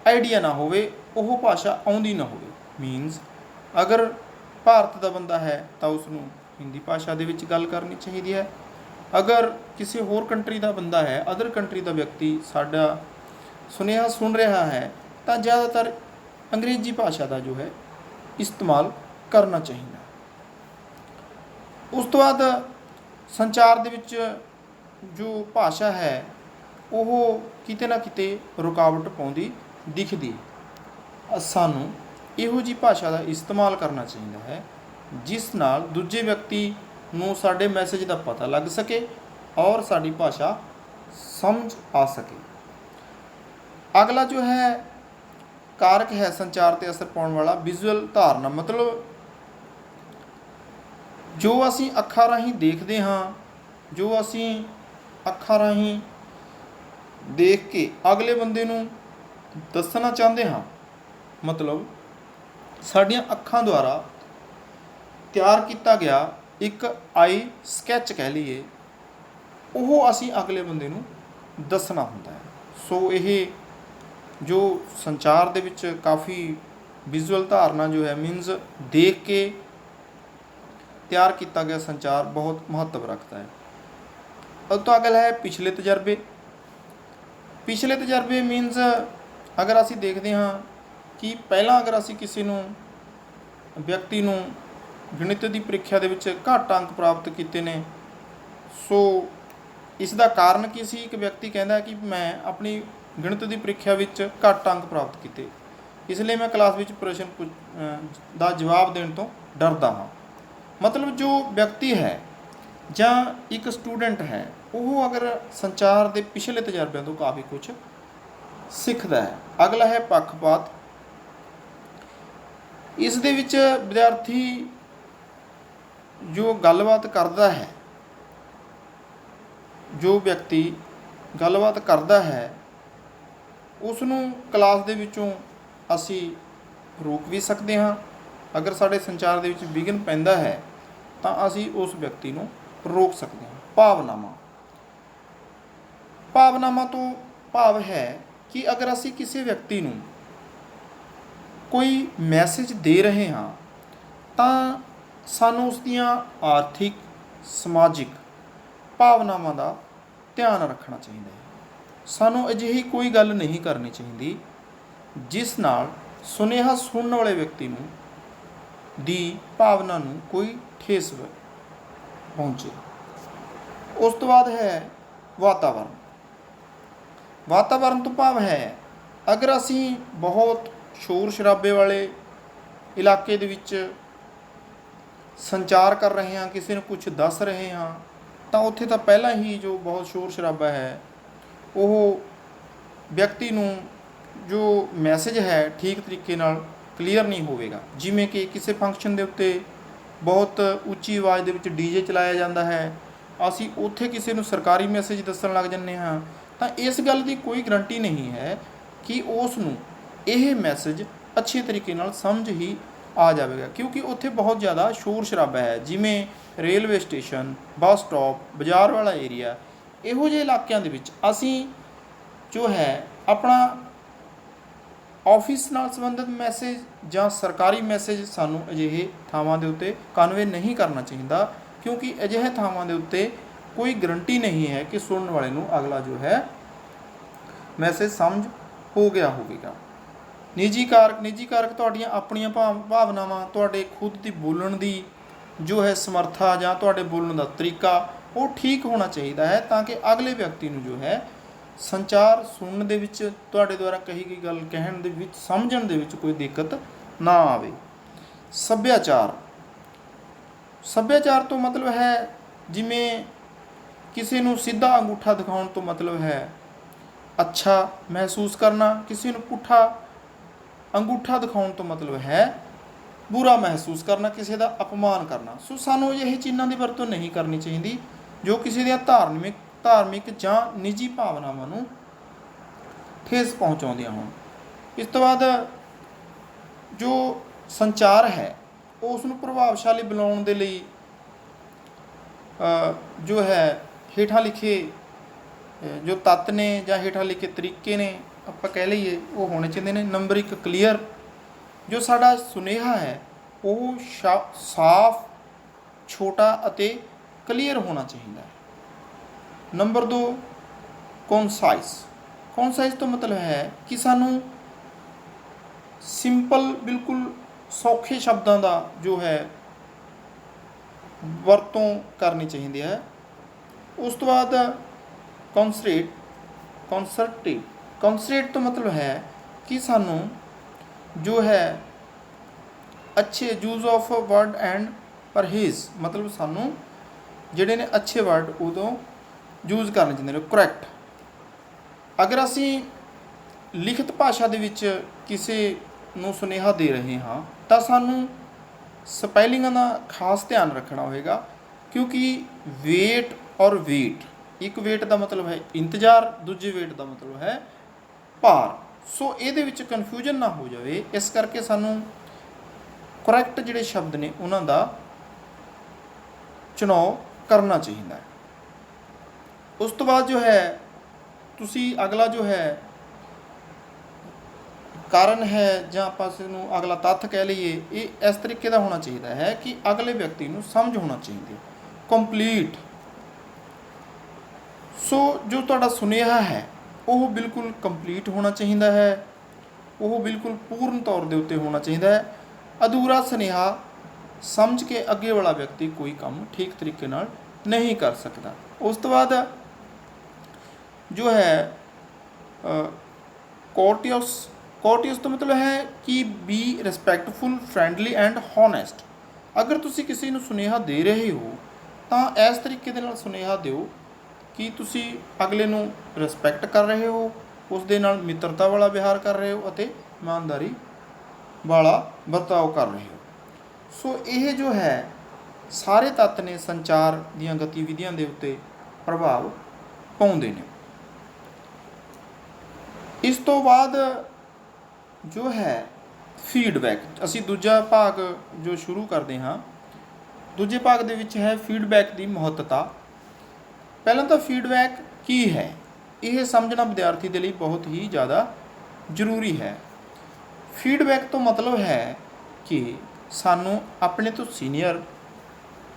ਆਈਡੀਆ ਨਾ ਹੋਵੇ, ਉਹ ਭਾਸ਼ਾ ਆਉਂਦੀ ਨਾ ਹੋਵੇ। ਮੀਨਸ ਅਗਰ ਭਾਰਤ ਦਾ ਬੰਦਾ ਹੈ ਤਾਂ ਉਸ ਨੂੰ ਹਿੰਦੀ ਭਾਸ਼ਾ ਦੇ ਵਿੱਚ ਗੱਲ ਕਰਨੀ ਚਾਹੀਦੀ ਹੈ। ਅਗਰ ਕਿਸੇ ਹੋਰ ਕੰਟਰੀ ਦਾ ਬੰਦਾ ਹੈ, ਅਦਰ ਕੰਟਰੀ ਦਾ ਵਿਅਕਤੀ ਸਾਡਾ ਸੁਨੇਹਾ ਸੁਣ ਰਿਹਾ ਹੈ ਤਾਂ ਜ਼ਿਆਦਾਤਰ ਅੰਗਰੇਜ਼ੀ ਭਾਸ਼ਾ ਦਾ ਜੋ ਹੈ ਇਸਤੇਮਾਲ ਕਰਨਾ ਚਾਹੀਦਾ। ਉਸ ਤੋਂ ਬਾਅਦ ਸੰਚਾਰ ਦੇ ਵਿੱਚ ਜੋ ਭਾਸ਼ਾ ਹੈ ਉਹ ਕਿਤੇ ਨਾ ਕਿਤੇ ਰੁਕਾਵਟ ਪਾਉਂਦੀ ਦਿਖਦੀ। ਸਾਨੂੰ ਇਹੋ ਜਿਹੀ ਭਾਸ਼ਾ ਦਾ ਇਸਤੇਮਾਲ ਕਰਨਾ ਚਾਹੀਦਾ ਹੈ ਜਿਸ ਨਾਲ ਦੂਜੇ ਵਿਅਕਤੀ ਨੂੰ ਸਾਡੇ ਮੈਸੇਜ ਦਾ ਪਤਾ ਲੱਗ ਸਕੇ ਔਰ ਸਾਡੀ ਭਾਸ਼ਾ ਸਮਝ ਆ ਸਕੇ। ਅਗਲਾ ਜੋ ਹੈ ਕਾਰਕ ਹੈ ਸੰਚਾਰ 'ਤੇ ਅਸਰ ਪਾਉਣ ਵਾਲਾ ਵਿਜ਼ੂਅਲ ਧਾਰਨਾ। ਮਤਲਬ ਜੋ ਅਸੀਂ ਅੱਖਾਂ ਰਾਹੀਂ ਦੇਖਦੇ ਹਾਂ, ਜੋ ਅਸੀਂ ਅੱਖਾਂ ਰਾਹੀਂ ਦੇਖ ਕੇ ਅਗਲੇ ਬੰਦੇ ਨੂੰ ਦੱਸਣਾ ਚਾਹੁੰਦੇ ਹਾਂ, ਮਤਲਬ ਸਾਡੀਆਂ ਅੱਖਾਂ ਦੁਆਰਾ ਤਿਆਰ ਕੀਤਾ ਗਿਆ ਇੱਕ ਆਈ ਸਕੈਚ ਕਹਿ ਲਈਏ, ਉਹ ਅਸੀਂ ਅਗਲੇ ਬੰਦੇ ਨੂੰ ਦੱਸਣਾ ਹੁੰਦਾ ਹੈ। ਸੋ ਇਹ ਜੋ ਸੰਚਾਰ ਦੇ ਵਿੱਚ ਕਾਫੀ ਵਿਜ਼ੂਅਲ ਧਾਰਨਾ ਜੋ ਹੈ ਮੀਨਸ ਦੇਖ ਕੇ ਤਿਆਰ ਕੀਤਾ ਗਿਆ ਸੰਚਾਰ ਬਹੁਤ ਮਹੱਤਵ ਰੱਖਦਾ ਹੈ। ਉਸ ਤੋਂ ਅਗਲਾ ਹੈ ਪਿਛਲੇ ਤਜਰਬੇ। ਪਿਛਲੇ ਤਜਰਬੇ ਮੀਨਸ ਅਗਰ ਅਸੀਂ ਦੇਖਦੇ ਹਾਂ ਕਿ ਪਹਿਲਾਂ ਅਗਰ ਅਸੀਂ ਕਿਸੇ ਵਿਅਕਤੀ ਨੂੰ ਗਣਿਤ ਦੀ ਪ੍ਰੀਖਿਆ ਦੇ ਵਿੱਚ ਘੱਟ ਅੰਕ ਪ੍ਰਾਪਤ ਕੀਤੇ ਨੇ, ਸੋ ਇਸ ਦਾ ਕਾਰਨ ਕੀ ਸੀ? ਇੱਕ ਵਿਅਕਤੀ ਕਹਿੰਦਾ ਕਿ ਮੈਂ ਆਪਣੀ ਗਣਿਤ ਦੀ ਪ੍ਰੀਖਿਆ ਵਿੱਚ ਘੱਟ ਅੰਕ ਪ੍ਰਾਪਤ ਕੀਤੇ, ਇਸ ਲਈ ਮੈਂ ਕਲਾਸ ਵਿੱਚ ਪ੍ਰਸ਼ਨ ਦਾ ਜਵਾਬ ਦੇਣ ਤੋਂ ਡਰਦਾ ਹਾਂ। ਮਤਲਬ ਜੋ ਵਿਅਕਤੀ ਹੈ ਜਾਂ ਇੱਕ ਸਟੂਡੈਂਟ ਹੈ ਉਹ ਅਗਰ ਸੰਚਾਰ ਦੇ ਪਿਛਲੇ ਤਜਰਬਿਆਂ ਤੋਂ ਕਾਫੀ ਕੁਝ ਸਿੱਖਦਾ ਹੈ। ਅਗਲਾ ਹੈ ਪੱਖਪਾਤ। ਇਸ ਦੇ ਵਿੱਚ ਵਿਦਿਆਰਥੀ ਜੋ ਗੱਲਬਾਤ ਕਰਦਾ ਹੈ, ਜੋ ਵਿਅਕਤੀ ਗੱਲਬਾਤ ਕਰਦਾ ਹੈ, ਉਸ ਨੂੰ ਕਲਾਸ ਦੇ ਵਿੱਚੋਂ ਅਸੀਂ ਰੋਕ ਵੀ ਸਕਦੇ ਹਾਂ। ਅਗਰ ਸਾਡੇ ਸੰਚਾਰ ਦੇ ਵਿੱਚ ਵਿਘਨ ਪੈਂਦਾ ਹੈ ਤਾਂ ਅਸੀਂ ਉਸ ਵਿਅਕਤੀ ਨੂੰ ਰੋਕ ਸਕਦੇ ਹਾਂ। ਭਾਵਨਾਵਾਂ ਤੋਂ ਭਾਵ ਹੈ ਕਿ ਅਗਰ ਅਸੀਂ ਕਿਸੇ ਵਿਅਕਤੀ ਨੂੰ ਕੋਈ ਮੈਸੇਜ ਦੇ ਰਹੇ ਹਾਂ ਤਾਂ ਸਾਨੂੰ ਉਸ ਦੀਆਂ ਆਰਥਿਕ, ਸਮਾਜਿਕ ਭਾਵਨਾਵਾਂ ਦਾ ਧਿਆਨ ਰੱਖਣਾ ਚਾਹੀਦਾ ਹੈ। ਸਾਨੂੰ ਅਜਿਹੀ ਕੋਈ ਗੱਲ ਨਹੀਂ ਕਰਨੀ ਚਾਹੀਦੀ ਜਿਸ ਨਾਲ ਸੁਨੇਹਾ ਸੁਣਨ ਵਾਲੇ ਵਿਅਕਤੀ ਨੂੰ ਦੀ ਭਾਵਨਾ ਨੂੰ ਕੋਈ ਠੇਸ ਪਹੁੰਚੇ। ਉਸ ਤੋਂ ਬਾਅਦ ਹੈ ਵਾਤਾਵਰਨ ਤੋਂ ਭਾਵ ਹੈ ਅਗਰ ਅਸੀਂ ਬਹੁਤ ਸ਼ੋਰ ਸ਼ਰਾਬੇ ਵਾਲੇ ਇਲਾਕੇ ਦੇ ਵਿੱਚ ਸੰਚਾਰ ਕਰ ਰਹੇ ਹਾਂ, ਕਿਸੇ ਨੂੰ ਕੁਝ ਦੱਸ ਰਹੇ ਹਾਂ, ਤਾਂ ਉੱਥੇ ਤਾਂ ਪਹਿਲਾਂ ਹੀ ਜੋ ਬਹੁਤ ਸ਼ੋਰ ਸ਼ਰਾਬਾ ਹੈ ਉਹ ਵਿਅਕਤੀ ਨੂੰ ਜੋ ਮੈਸੇਜ ਹੈ ਠੀਕ ਤਰੀਕੇ ਨਾਲ ਕਲੀਅਰ ਨਹੀਂ ਹੋਵੇਗਾ। ਜਿਵੇਂ ਕਿ ਕਿਸੇ ਫੰਕਸ਼ਨ ਦੇ ਉੱਤੇ ਬਹੁਤ ਉੱਚੀ ਆਵਾਜ਼ ਦੇ ਵਿੱਚ ਡੀਜੇ ਚਲਾਇਆ ਜਾਂਦਾ ਹੈ, ਅਸੀਂ ਉੱਥੇ ਕਿਸੇ ਨੂੰ ਸਰਕਾਰੀ ਮੈਸੇਜ ਦੱਸਣ ਲੱਗ ਜਾਂਦੇ ਹਾਂ, ਤਾਂ ਇਸ ਗੱਲ ਦੀ ਕੋਈ ਗਰੰਟੀ ਨਹੀਂ ਹੈ ਕਿ ਉਸ ਨੂੰ ਇਹ ਮੈਸੇਜ ਅੱਛੇ ਤਰੀਕੇ ਨਾਲ ਸਮਝ ਹੀ ਆ ਜਾਵੇਗਾ, ਕਿਉਂਕਿ ਉੱਥੇ ਬਹੁਤ ਜ਼ਿਆਦਾ ਸ਼ੋਰ ਸ਼ਰਾਬਾ ਹੈ। ਜਿਵੇਂ ਰੇਲਵੇ ਸਟੇਸ਼ਨ, ਬੱਸ ਸਟਾਪ, ਬਾਜ਼ਾਰ ਵਾਲਾ ਏਰੀਆ, ਇਹੋ ਜਿਹੇ ਇਲਾਕਿਆਂ ਦੇ ਵਿੱਚ ਅਸੀਂ ਜੋ ਹੈ ਆਪਣਾ ਆਫਿਸ ਨਾਲ ਸੰਬੰਧਿਤ ਮੈਸੇਜ ਜਾਂ ਸਰਕਾਰੀ ਮੈਸੇਜ ਸਾਨੂੰ ਅਜਿਹੇ ਥਾਵਾਂ ਦੇ ਉੱਤੇ ਕਨਵੇ ਨਹੀਂ ਕਰਨਾ ਚਾਹੀਦਾ, ਕਿਉਂਕਿ ਅਜਿਹੇ ਥਾਵਾਂ ਦੇ ਉੱਤੇ ਕੋਈ ਗਰੰਟੀ ਨਹੀਂ ਹੈ ਕਿ ਸੁਣਨ ਵਾਲੇ ਨੂੰ ਅਗਲਾ ਜੋ ਹੈ ਮੈਸੇਜ ਸਮਝ ਹੋ ਗਿਆ ਹੋਵੇਗਾ। ਨਿੱਜੀ ਕਾਰਕ ਤੁਹਾਡੀਆਂ ਆਪਣੀਆਂ ਭਾਵਨਾਵਾਂ, ਤੁਹਾਡੇ ਖੁਦ ਦੀ ਬੋਲਣ ਦੀ ਜੋ ਹੈ ਸਮਰੱਥਾ ਜਾਂ ਤੁਹਾਡੇ ਬੋਲਣ ਦਾ ਤਰੀਕਾ ਉਹ ਠੀਕ ਹੋਣਾ ਚਾਹੀਦਾ ਹੈ, ਤਾਂ ਕਿ ਅਗਲੇ ਵਿਅਕਤੀ ਨੂੰ ਜੋ ਹੈ ਸੰਚਾਰ ਸੁਣਨ ਦੇ ਵਿੱਚ, ਤੁਹਾਡੇ ਦੁਆਰਾ ਕਹੀ ਗਈ ਗੱਲ ਕਹਿਣ ਦੇ ਵਿੱਚ, ਸਮਝਣ ਦੇ ਵਿੱਚ ਕੋਈ ਦਿੱਕਤ ਨਾ ਆਵੇ। ਸੱਭਿਆਚਾਰ ਤੋਂ ਮਤਲਬ ਹੈ ਜਿਵੇਂ ਕਿਸੇ ਨੂੰ ਸਿੱਧਾ ਅੰਗੂਠਾ ਦਿਖਾਉਣ ਤੋਂ ਮਤਲਬ ਹੈ ਅੱਛਾ ਮਹਿਸੂਸ ਕਰਨਾ, ਕਿਸੇ ਨੂੰ ਪੁੱਠਾ ਅੰਗੂਠਾ ਦਿਖਾਉਣ ਤੋਂ ਮਤਲਬ ਹੈ ਬੁਰਾ ਮਹਿਸੂਸ ਕਰਨਾ, ਕਿਸੇ ਦਾ ਅਪਮਾਨ ਕਰਨਾ। ਸੋ ਸਾਨੂੰ ਇਹ ਚੀਜ਼ਾਂ ਦੀ ਵਰਤੋਂ ਨਹੀਂ ਕਰਨੀ ਚਾਹੀਦੀ ਜੋ ਕਿਸੇ ਦੀਆਂ ਧਾਰਮਿਕ ਜਾਂ ਨਿੱਜੀ ਭਾਵਨਾਵਾਂ ਨੂੰ ਠੇਸ ਪਹੁੰਚਾਉਂਦੀਆਂ ਹੋਣ। ਇਸ ਤੋਂ ਬਾਅਦ ਜੋ ਸੰਚਾਰ ਹੈ ਉਸ ਨੂੰ ਪ੍ਰਭਾਵਸ਼ਾਲੀ ਬਣਾਉਣ ਦੇ ਲਈ ਜੋ ਹੈ ਹੇਠਾਂ ਲਿਖੇ ਜੋ ਤੱਤ ਨੇ ਜਾਂ ਹੇਠਾਂ ਲਿਖੇ ਤਰੀਕੇ ਨੇ ਆਪਾਂ ਕਹਿ ਲਈਏ ਉਹ ਹੋਣੇ ਚਾਹੀਦੇ ਨੇ। ਨੰਬਰ 1 ਕਲੀਅਰ, ਜੋ ਸਾਡਾ ਸੁਨੇਹਾ ਹੈ ਉਹ ਸਾਫ਼, ਛੋਟਾ ਅਤੇ ਕਲੀਅਰ ਹੋਣਾ ਚਾਹੀਦਾ ਹੈ। ਨੰਬਰ 2 ਕੌਨਸਾਈਜ਼ ਤੋਂ ਮਤਲਬ ਹੈ ਕਿ ਸਾਨੂੰ ਸਿੰਪਲ, ਬਿਲਕੁਲ ਸੌਖੇ ਸ਼ਬਦਾਂ ਦਾ ਜੋ ਹੈ ਵਰਤੋਂ ਕਰਨੀ ਚਾਹੀਦੀ ਹੈ। ਉਸ ਤੋਂ ਬਾਅਦ ਕੰਸਰਟੇਟ ਤੋਂ ਮਤਲਬ ਹੈ ਕਿ ਸਾਨੂੰ ਜੋ ਹੈ ਅੱਛੇ ਯੂਜ਼ ਆਫ ਵਰਡ ਐਂਡ ਪਰਹੇਜ਼, ਮਤਲਬ ਸਾਨੂੰ ਜਿਹੜੇ ਨੇ ਅੱਛੇ ਵਰਡ ਉਦੋਂ ਯੂਜ਼ ਕਰਨੇ ਚਾਹੀਦੇ ਨੇ। ਕਰੈਕਟ, ਅਗਰ ਅਸੀਂ ਲਿਖਤ ਭਾਸ਼ਾ ਦੇ ਵਿੱਚ ਕਿਸੇ ਨੂੰ ਸੁਨੇਹਾ ਦੇ ਰਹੇ ਹਾਂ ਤਾਂ ਸਾਨੂੰ ਸਪੈਲਿੰਗਾਂ ਦਾ ਖਾਸ ਧਿਆਨ ਰੱਖਣਾ ਹੋਵੇਗਾ, ਕਿਉਂਕਿ ਵੇਟ ਔਰ ਵੇਟ, ਇੱਕ ਵੇਟ ਦਾ ਮਤਲਬ ਹੈ ਇੰਤਜ਼ਾਰ, ਦੂਜੇ ਵੇਟ ਦਾ ਮਤਲਬ ਹੈ ਭਾਰ। ਸੋ ਇਹਦੇ ਵਿੱਚ ਕਨਫਿਊਜ਼ਨ ਨਾ ਹੋ ਜਾਵੇ, ਇਸ ਕਰਕੇ ਸਾਨੂੰ ਕਰੈਕਟ ਜਿਹੜੇ ਸ਼ਬਦ ਨੇ ਉਹਨਾਂ ਦਾ ਚੁਣਾਵ ਕਰਨਾ ਚਾਹੀਦਾ ਹੈ। ਉਸ ਤੋਂ ਬਾਅਦ ਜੋ ਹੈ ਤੁਸੀਂ ਅਗਲਾ ਜੋ ਹੈ ਕਾਰਨ ਹੈ ਜਾਂ ਆਪਾਂ ਇਸ ਨੂੰ ਅਗਲਾ ਤੱਥ ਕਹਿ ਲਈਏ, ਇਹ ਇਸ ਤਰੀਕੇ ਦਾ ਹੋਣਾ ਚਾਹੀਦਾ ਹੈ ਕਿ ਅਗਲੇ ਵਿਅਕਤੀ ਨੂੰ ਸਮਝ ਹੋਣਾ ਚਾਹੀਦੀ ਹੈ। ਕੰਪਲੀਟ, ਸੋ ਜੋ ਤੁਹਾਡਾ ਸੁਨੇਹਾ ਹੈ ਉਹ ਬਿਲਕੁਲ ਕੰਪਲੀਟ ਹੋਣਾ ਚਾਹੀਦਾ ਹੈ, ਉਹ ਬਿਲਕੁਲ ਪੂਰਨ ਤੌਰ ਦੇ ਉੱਤੇ ਹੋਣਾ ਚਾਹੀਦਾ ਹੈ। ਅਧੂਰਾ ਸੁਨੇਹਾ ਸਮਝ ਕੇ ਅੱਗੇ ਵਾਲਾ ਵਿਅਕਤੀ ਕੋਈ ਕੰਮ ਠੀਕ ਤਰੀਕੇ ਨਾਲ ਨਹੀਂ ਕਰ ਸਕਦਾ। ਉਸ ਤੋਂ ਬਾਅਦ ਜੋ ਹੈ ਕੋਰਟੀਅਸ ਤੋਂ ਮਤਲਬ ਹੈ ਕਿ ਬੀ ਰਿਸਪੈਕਟਫੁਲ, ਫਰੈਂਡਲੀ ਐਂਡ ਹੌਨੈਸਟ। ਅਗਰ ਤੁਸੀਂ ਕਿਸੇ ਨੂੰ ਸੁਨੇਹਾ ਦੇ ਰਹੇ ਹੋ ਤਾਂ ਇਸ ਤਰੀਕੇ ਦੇ ਨਾਲ ਸੁਨੇਹਾ ਦਿਓ ਕਿ ਤੁਸੀਂ ਅਗਲੇ ਨੂੰ ਰਿਸਪੈਕਟ ਕਰ ਰਹੇ ਹੋ, ਉਸ ਦੇ ਨਾਲ ਮਿੱਤਰਤਾ ਵਾਲਾ ਵਿਹਾਰ ਕਰ ਰਹੇ ਹੋ ਅਤੇ ਇਮਾਨਦਾਰੀ ਵਾਲਾ ਵਰਤਾਓ ਕਰ ਰਹੇ ਹੋ। ਸੋ ਇਹ ਜੋ ਹੈ ਸਾਰੇ ਤੱਤ ਨੇ ਸੰਚਾਰ ਦੀਆਂ ਗਤੀਵਿਧੀਆਂ ਦੇ ਉੱਤੇ ਪ੍ਰਭਾਵ ਪਾਉਂਦੇ ਨੇ। ਇਸ ਤੋਂ ਬਾਅਦ ਜੋ ਹੈ ਫੀਡਬੈਕ, ਅਸੀਂ ਦੂਜਾ ਭਾਗ ਜੋ ਸ਼ੁਰੂ ਕਰਦੇ ਹਾਂ, ਦੂਜੇ ਭਾਗ ਦੇ ਵਿੱਚ ਹੈ ਫੀਡਬੈਕ ਦੀ ਮਹੱਤਤਾ। ਪਹਿਲਾਂ ਤਾਂ ਫੀਡਬੈਕ ਕੀ ਹੈ, ਇਹ ਸਮਝਣਾ ਵਿਦਿਆਰਥੀ ਦੇ ਲਈ ਬਹੁਤ ਹੀ ਜ਼ਿਆਦਾ ਜ਼ਰੂਰੀ ਹੈ। ਫੀਡਬੈਕ ਤੋਂ ਮਤਲਬ ਹੈ ਕਿ ਸਾਨੂੰ ਆਪਣੇ ਤੋਂ ਸੀਨੀਅਰ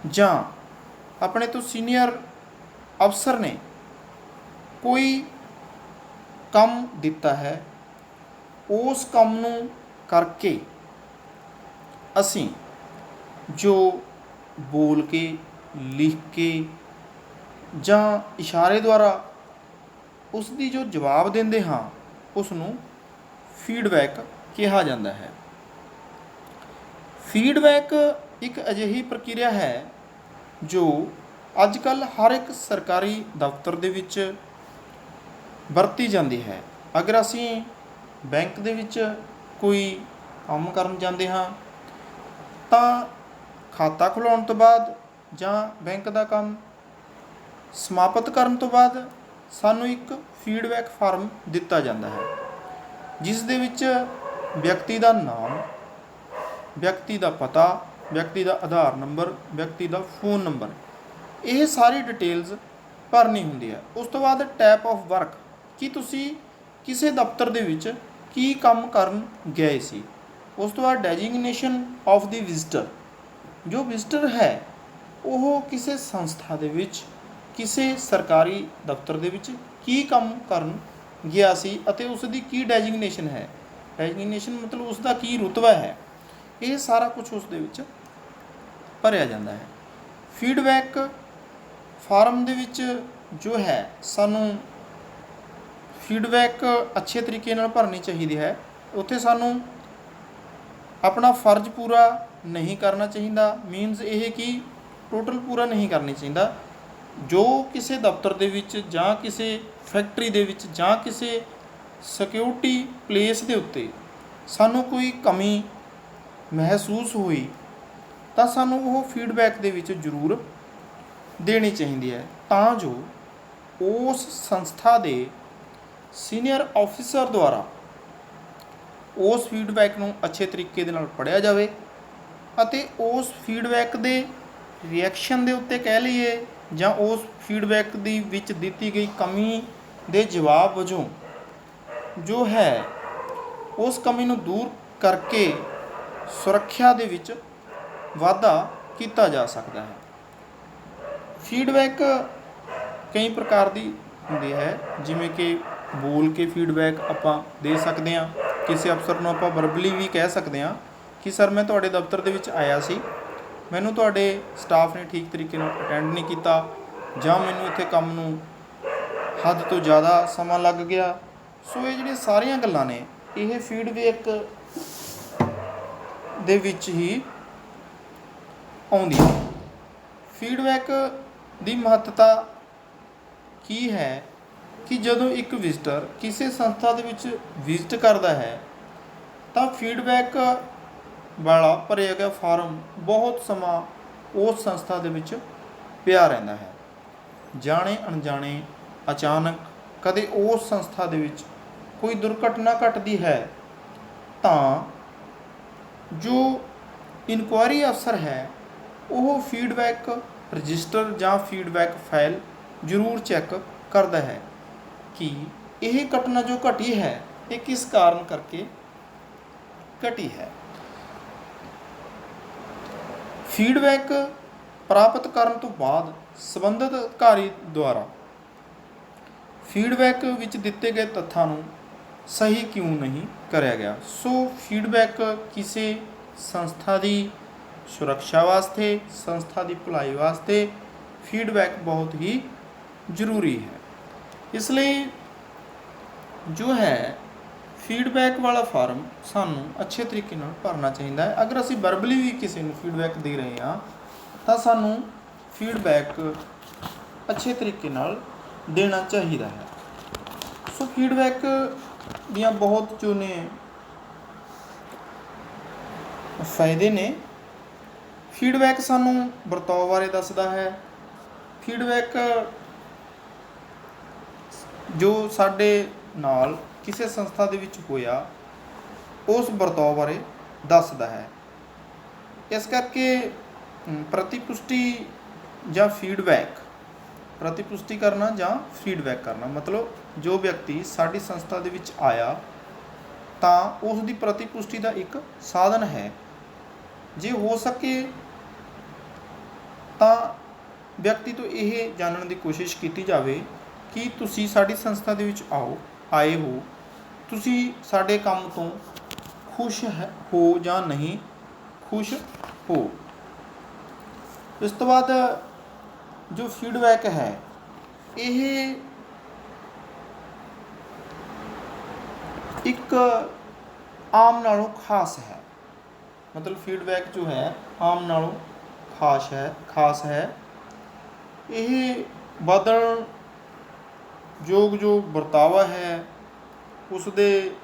ਜਾਂ ਆਪਣੇ ਤੋਂ ਸੀਨੀਅਰ ਅਫਸਰ ਨੇ ਕੋਈ ਕੰਮ ਦਿੱਤਾ ਹੈ, ਉਸ ਕੰਮ ਨੂੰ ਕਰਕੇ ਅਸੀਂ ਜੋ ਬੋਲ ਕੇ, ਲਿਖ ਕੇ ਜਾਂ ਇਸ਼ਾਰੇ ਦੁਆਰਾ ਉਸ ਦੀ ਜੋ ਜਵਾਬ ਦਿੰਦੇ ਹਾਂ, ਉਸ ਨੂੰ ਫੀਡਬੈਕ ਕਿਹਾ ਜਾਂਦਾ ਹੈ। ਫੀਡਬੈਕ ਇੱਕ ਅਜਿਹੀ ਪ੍ਰਕਿਰਿਆ ਹੈ ਜੋ ਅੱਜ ਕੱਲ੍ਹ ਹਰ ਇੱਕ ਸਰਕਾਰੀ ਦਫ਼ਤਰ ਦੇ ਵਿੱਚ ਵਰਤੀ ਜਾਂਦੀ ਹੈ। ਅਗਰ ਅਸੀਂ ਬੈਂਕ ਦੇ ਵਿੱਚ ਕੋਈ ਕੰਮ ਕਰਨ ਜਾਂਦੇ ਹਾਂ ਤਾਂ ਖਾਤਾ ਖੁਲਾਉਣ ਤੋਂ ਬਾਅਦ ਜਾਂ ਬੈਂਕ ਦਾ ਕੰਮ ਸਮਾਪਤ ਕਰਨ ਤੋਂ ਬਾਅਦ ਸਾਨੂੰ ਇੱਕ ਫੀਡਬੈਕ ਫਾਰਮ ਦਿੱਤਾ ਜਾਂਦਾ ਹੈ, ਜਿਸ ਦੇ ਵਿੱਚ ਵਿਅਕਤੀ ਦਾ ਨਾਮ, ਵਿਅਕਤੀ ਦਾ ਪਤਾ, ਵਿਅਕਤੀ ਦਾ ਆਧਾਰ ਨੰਬਰ, ਵਿਅਕਤੀ ਦਾ ਫੋਨ ਨੰਬਰ, ਇਹ ਸਾਰੀ ਡਿਟੇਲਸ ਭਰਨੀ ਹੁੰਦੀ ਹੈ। ਉਸ ਤੋਂ ਬਾਅਦ ਟਾਈਪ ਆਫ ਵਰਕ, ਕਿ ਤੁਸੀਂ ਕਿਸੇ ਦਫ਼ਤਰ ਦੇ ਵਿੱਚ ਕੀ ਕੰਮ ਕਰਨ ਗਏ ਸੀ। ਉਸ ਤੋਂ ਬਾਅਦ ਡੈਜਿਗਨੇਸ਼ਨ ਆਫ ਦੀ ਵਿਜ਼ਟਰ, ਜੋ ਵਿਜ਼ਟਰ ਹੈ ਉਹ ਕਿਸੇ ਸੰਸਥਾ ਦੇ ਵਿੱਚ, ਕਿਸੇ ਸਰਕਾਰੀ ਦਫ਼ਤਰ ਦੇ ਵਿੱਚ ਕੀ ਕੰਮ ਕਰਨ ਗਿਆ ਸੀ ਅਤੇ ਉਸ ਦੀ ਕੀ ਡੈਜਿਗਨੇਸ਼ਨ ਹੈ। ਡੈਜਿਗਨੇਸ਼ਨ ਮਤਲਬ ਉਸ ਦਾ ਕੀ ਰੁਤਬਾ ਹੈ। ਇਹ ਸਾਰਾ ਕੁਝ ਉਸ ਦੇ ਵਿੱਚ ਭਰਿਆ ਜਾਂਦਾ ਹੈ। ਫੀਡਬੈਕ ਫਾਰਮ ਦੇ ਵਿੱਚ ਜੋ ਹੈ ਸਾਨੂੰ ਫੀਡਬੈਕ ਅੱਛੇ ਤਰੀਕੇ ਨਾਲ ਭਰਨੀ ਚਾਹੀਦੀ ਹੈ। ਉੱਥੇ ਸਾਨੂੰ ਆਪਣਾ ਫਰਜ਼ ਪੂਰਾ ਨਹੀਂ ਕਰਨਾ ਚਾਹੀਦਾ। ਮੀਨਸ ਇਹ ਕਿ ਟੋਟਲ ਪੂਰਾ ਨਹੀਂ ਕਰਨੀ ਚਾਹੀਦਾ। ਜੋ ਕਿਸੇ ਦਫ਼ਤਰ ਦੇ ਵਿੱਚ ਜਾਂ ਕਿਸੇ ਫੈਕਟਰੀ ਦੇ ਵਿੱਚ ਜਾਂ ਕਿਸੇ ਸਿਕਿਉਰਿਟੀ ਪਲੇਸ ਦੇ ਉੱਤੇ ਸਾਨੂੰ ਕੋਈ ਕਮੀ ਮਹਿਸੂਸ ਹੋਈ ਤਾਂ ਸਾਨੂੰ ਉਹ ਫੀਡਬੈਕ ਦੇ ਵਿੱਚ ਜ਼ਰੂਰ ਦੇਣੀ ਚਾਹੀਦੀ ਹੈ, ਤਾਂ ਜੋ ਉਸ ਸੰਸਥਾ ਦੇ ਸੀਨੀਅਰ ਆਫਿਸਰ ਦੁਆਰਾ ਉਸ ਫੀਡਬੈਕ ਨੂੰ ਅੱਛੇ ਤਰੀਕੇ ਦੇ ਨਾਲ ਪੜ੍ਹਿਆ ਜਾਵੇ ਅਤੇ ਉਸ ਫੀਡਬੈਕ ਦੇ ਰਿਐਕਸ਼ਨ ਦੇ ਉੱਤੇ ਕਹਿ ਲਈਏ ਜਾਂ ਉਸ ਫੀਡਬੈਕ ਦੀ ਵਿੱਚ ਦਿੱਤੀ ਗਈ ਕਮੀ ਦੇ ਜਵਾਬ ਵਜੋਂ ਜੋ ਹੈ ਉਸ ਕਮੀ ਨੂੰ ਦੂਰ ਕਰਕੇ ਸੁਰੱਖਿਆ ਦੇ ਵਿੱਚ ਵਾਧਾ ਕੀਤਾ ਜਾ ਸਕਦਾ ਹੈ। ਫੀਡਬੈਕ ਕਈ ਪ੍ਰਕਾਰ ਦੀ ਹੁੰਦੀ ਹੈ, ਜਿਵੇਂ ਕਿ ਬੋਲ ਕੇ ਫੀਡਬੈਕ ਆਪਾਂ ਦੇ ਸਕਦੇ ਹਾਂ। ਕਿਸੇ ਅਫਸਰ ਨੂੰ ਆਪਾਂ ਵਰਬਲੀ ਵੀ ਕਹਿ ਸਕਦੇ ਹਾਂ ਕਿ ਸਰ ਮੈਂ ਤੁਹਾਡੇ ਦਫ਼ਤਰ ਦੇ ਵਿੱਚ ਆਇਆ ਸੀ, ਮੈਨੂੰ ਤੁਹਾਡੇ ਸਟਾਫ ਨੇ ਠੀਕ ਤਰੀਕੇ ਨਾਲ ਅਟੈਂਡ ਨਹੀਂ ਕੀਤਾ, ਜਾਂ ਮੈਨੂੰ ਇੱਥੇ ਕੰਮ ਨੂੰ ਹੱਦ ਤੋਂ ਜ਼ਿਆਦਾ ਸਮਾਂ ਲੱਗ ਗਿਆ। ਸੋ ਇਹ ਜਿਹੜੀਆਂ ਸਾਰੀਆਂ ਗੱਲਾਂ ਨੇ ਇਹ ਫੀਡਬੈਕ ਦੇ ਵਿੱਚ ਹੀ ਆਉਂਦੀਆਂ। ਫੀਡਬੈਕ ਦੀ ਮਹੱਤਤਾ ਕੀ ਹੈ ਕਿ ਜਦੋਂ ਇੱਕ ਵਿਜ਼ਟਰ ਕਿਸੇ ਸੰਸਥਾ ਦੇ ਵਿੱਚ ਵਿਜ਼ਿਟ ਕਰਦਾ ਹੈ ਤਾਂ ਫੀਡਬੈਕ ਵਾਲਾ ਭਰਿਆ ਗਿਆ ਫਾਰਮ ਬਹੁਤ ਸਮਾਂ ਉਸ ਸੰਸਥਾ ਦੇ ਵਿੱਚ ਪਿਆ ਰਹਿੰਦਾ ਹੈ। ਜਾਣੇ ਅਣਜਾਣੇ ਅਚਾਨਕ ਕਦੇ ਉਸ ਸੰਸਥਾ ਦੇ ਵਿੱਚ ਕੋਈ ਦੁਰਘਟਨਾ ਘਟਦੀ ਹੈ ਤਾਂ ਜੋ ਇਨਕੁਆਇਰੀ ਅਫਸਰ ਹੈ ਉਹ ਫੀਡਬੈਕ ਰਜਿਸਟਰ ਜਾਂ ਫੀਡਬੈਕ ਫਾਈਲ ਜ਼ਰੂਰ ਚੈੱਕ ਕਰਦਾ ਹੈ ਕਿ ਇਹ ਘਟਨਾ ਜੋ ਘਟੀ ਹੈ ਇਹ ਕਿਸ ਕਾਰਨ ਕਰਕੇ ਘਟੀ ਹੈ। ਫੀਡਬੈਕ ਪ੍ਰਾਪਤ ਕਰਨ ਤੋਂ ਬਾਅਦ ਸੰਬੰਧਿਤ ਅਧਿਕਾਰੀ ਦੁਆਰਾ ਫੀਡਬੈਕ ਵਿੱਚ ਦਿੱਤੇ ਗਏ ਤੱਥਾਂ ਨੂੰ ਸਹੀ ਕਿਉਂ ਨਹੀਂ ਕਰਿਆ ਗਿਆ। ਸੋ ਫੀਡਬੈਕ ਕਿਸੇ ਸੰਸਥਾ ਦੀ ਸੁਰੱਖਿਆ ਵਾਸਤੇ, ਸੰਸਥਾ ਦੀ ਭਲਾਈ ਵਾਸਤੇ ਫੀਡਬੈਕ ਬਹੁਤ ਹੀ ਜ਼ਰੂਰੀ ਹੈ। ਇਸ ਲਈ ਜੋ ਹੈ ਫੀਡਬੈਕ ਵਾਲਾ ਫਾਰਮ ਸਾਨੂੰ ਅੱਛੇ ਤਰੀਕੇ ਨਾਲ ਭਰਨਾ ਚਾਹੀਦਾ ਹੈ। ਅਗਰ ਅਸੀਂ ਵਰਬਲੀ ਵੀ ਕਿਸੇ ਨੂੰ ਫੀਡਬੈਕ ਦੇ ਰਹੇ ਹਾਂ ਤਾਂ ਸਾਨੂੰ ਫੀਡਬੈਕ ਅੱਛੇ ਤਰੀਕੇ ਨਾਲ ਦੇਣਾ ਚਾਹੀਦਾ ਹੈ। ਸੋ ਫੀਡਬੈਕ ਦੀਆਂ ਬਹੁਤ ਜੋ ਨੇ ਫਾਇਦੇ ਨੇ। ਫੀਡਬੈਕ ਸਾਨੂੰ ਵਰਤਾਓ ਬਾਰੇ ਦੱਸਦਾ ਹੈ। ਫੀਡਬੈਕ ਜੋ ਸਾਡੇ ਨਾਲ ਕਿਸੇ ਸੰਸਥਾ ਦੇ ਵਿੱਚ ਹੋਇਆ ਉਸ ਵਰਤਾਓ ਬਾਰੇ ਦੱਸਦਾ ਹੈ। ਇਸ ਕਰਕੇ ਪ੍ਰਤੀਪੁਸ਼ਟੀ ਜਾਂ ਫੀਡਬੈਕ, ਪ੍ਰਤੀਪੁਸ਼ਟੀ ਕਰਨਾ ਜਾਂ ਫੀਡਬੈਕ ਕਰਨਾ ਮਤਲਬ ਜੋ ਵਿਅਕਤੀ ਸਾਡੀ ਸੰਸਥਾ ਦੇ ਵਿੱਚ ਆਇਆ ਤਾਂ ਉਸ ਦੀ ਪ੍ਰਤੀਪੁਸ਼ਟੀ ਦਾ ਇੱਕ ਸਾਧਨ ਹੈ। ਜੇ ਹੋ ਸਕੇ ਤਾਂ ਵਿਅਕਤੀ ਤੋਂ ਇਹ ਜਾਣਨ ਦੀ ਕੋਸ਼ਿਸ਼ ਕੀਤੀ ਜਾਵੇ ਕਿ ਤੁਸੀਂ ਸਾਡੀ ਸੰਸਥਾ ਦੇ ਵਿੱਚ ਆਏ ਹੋ, ਤੁਸੀਂ ਸਾਡੇ ਕੰਮ ਤੋਂ ਖੁਸ਼ ਹੋ ਜਾਂ ਨਹੀਂ ਖੁਸ਼ ਹੋ। ਇਸ ਤੋਂ ਬਾਅਦ ਜੋ ਫੀਡਬੈਕ ਹੈ ਇਹ ਇੱਕ ਆਮ ਨਾਲੋਂ ਖਾਸ ਹੈ। ਮਤਲਬ ਫੀਡਬੈਕ ਜੋ ਹੈ ਆਮ ਨਾਲੋਂ ਖਾਸ ਹੈ। ਇਹ ਬਦਲਣ ਯੋਗ ਜੋ ਵਰਤਾਵਾ ਹੈ ਉਸ ਦੇ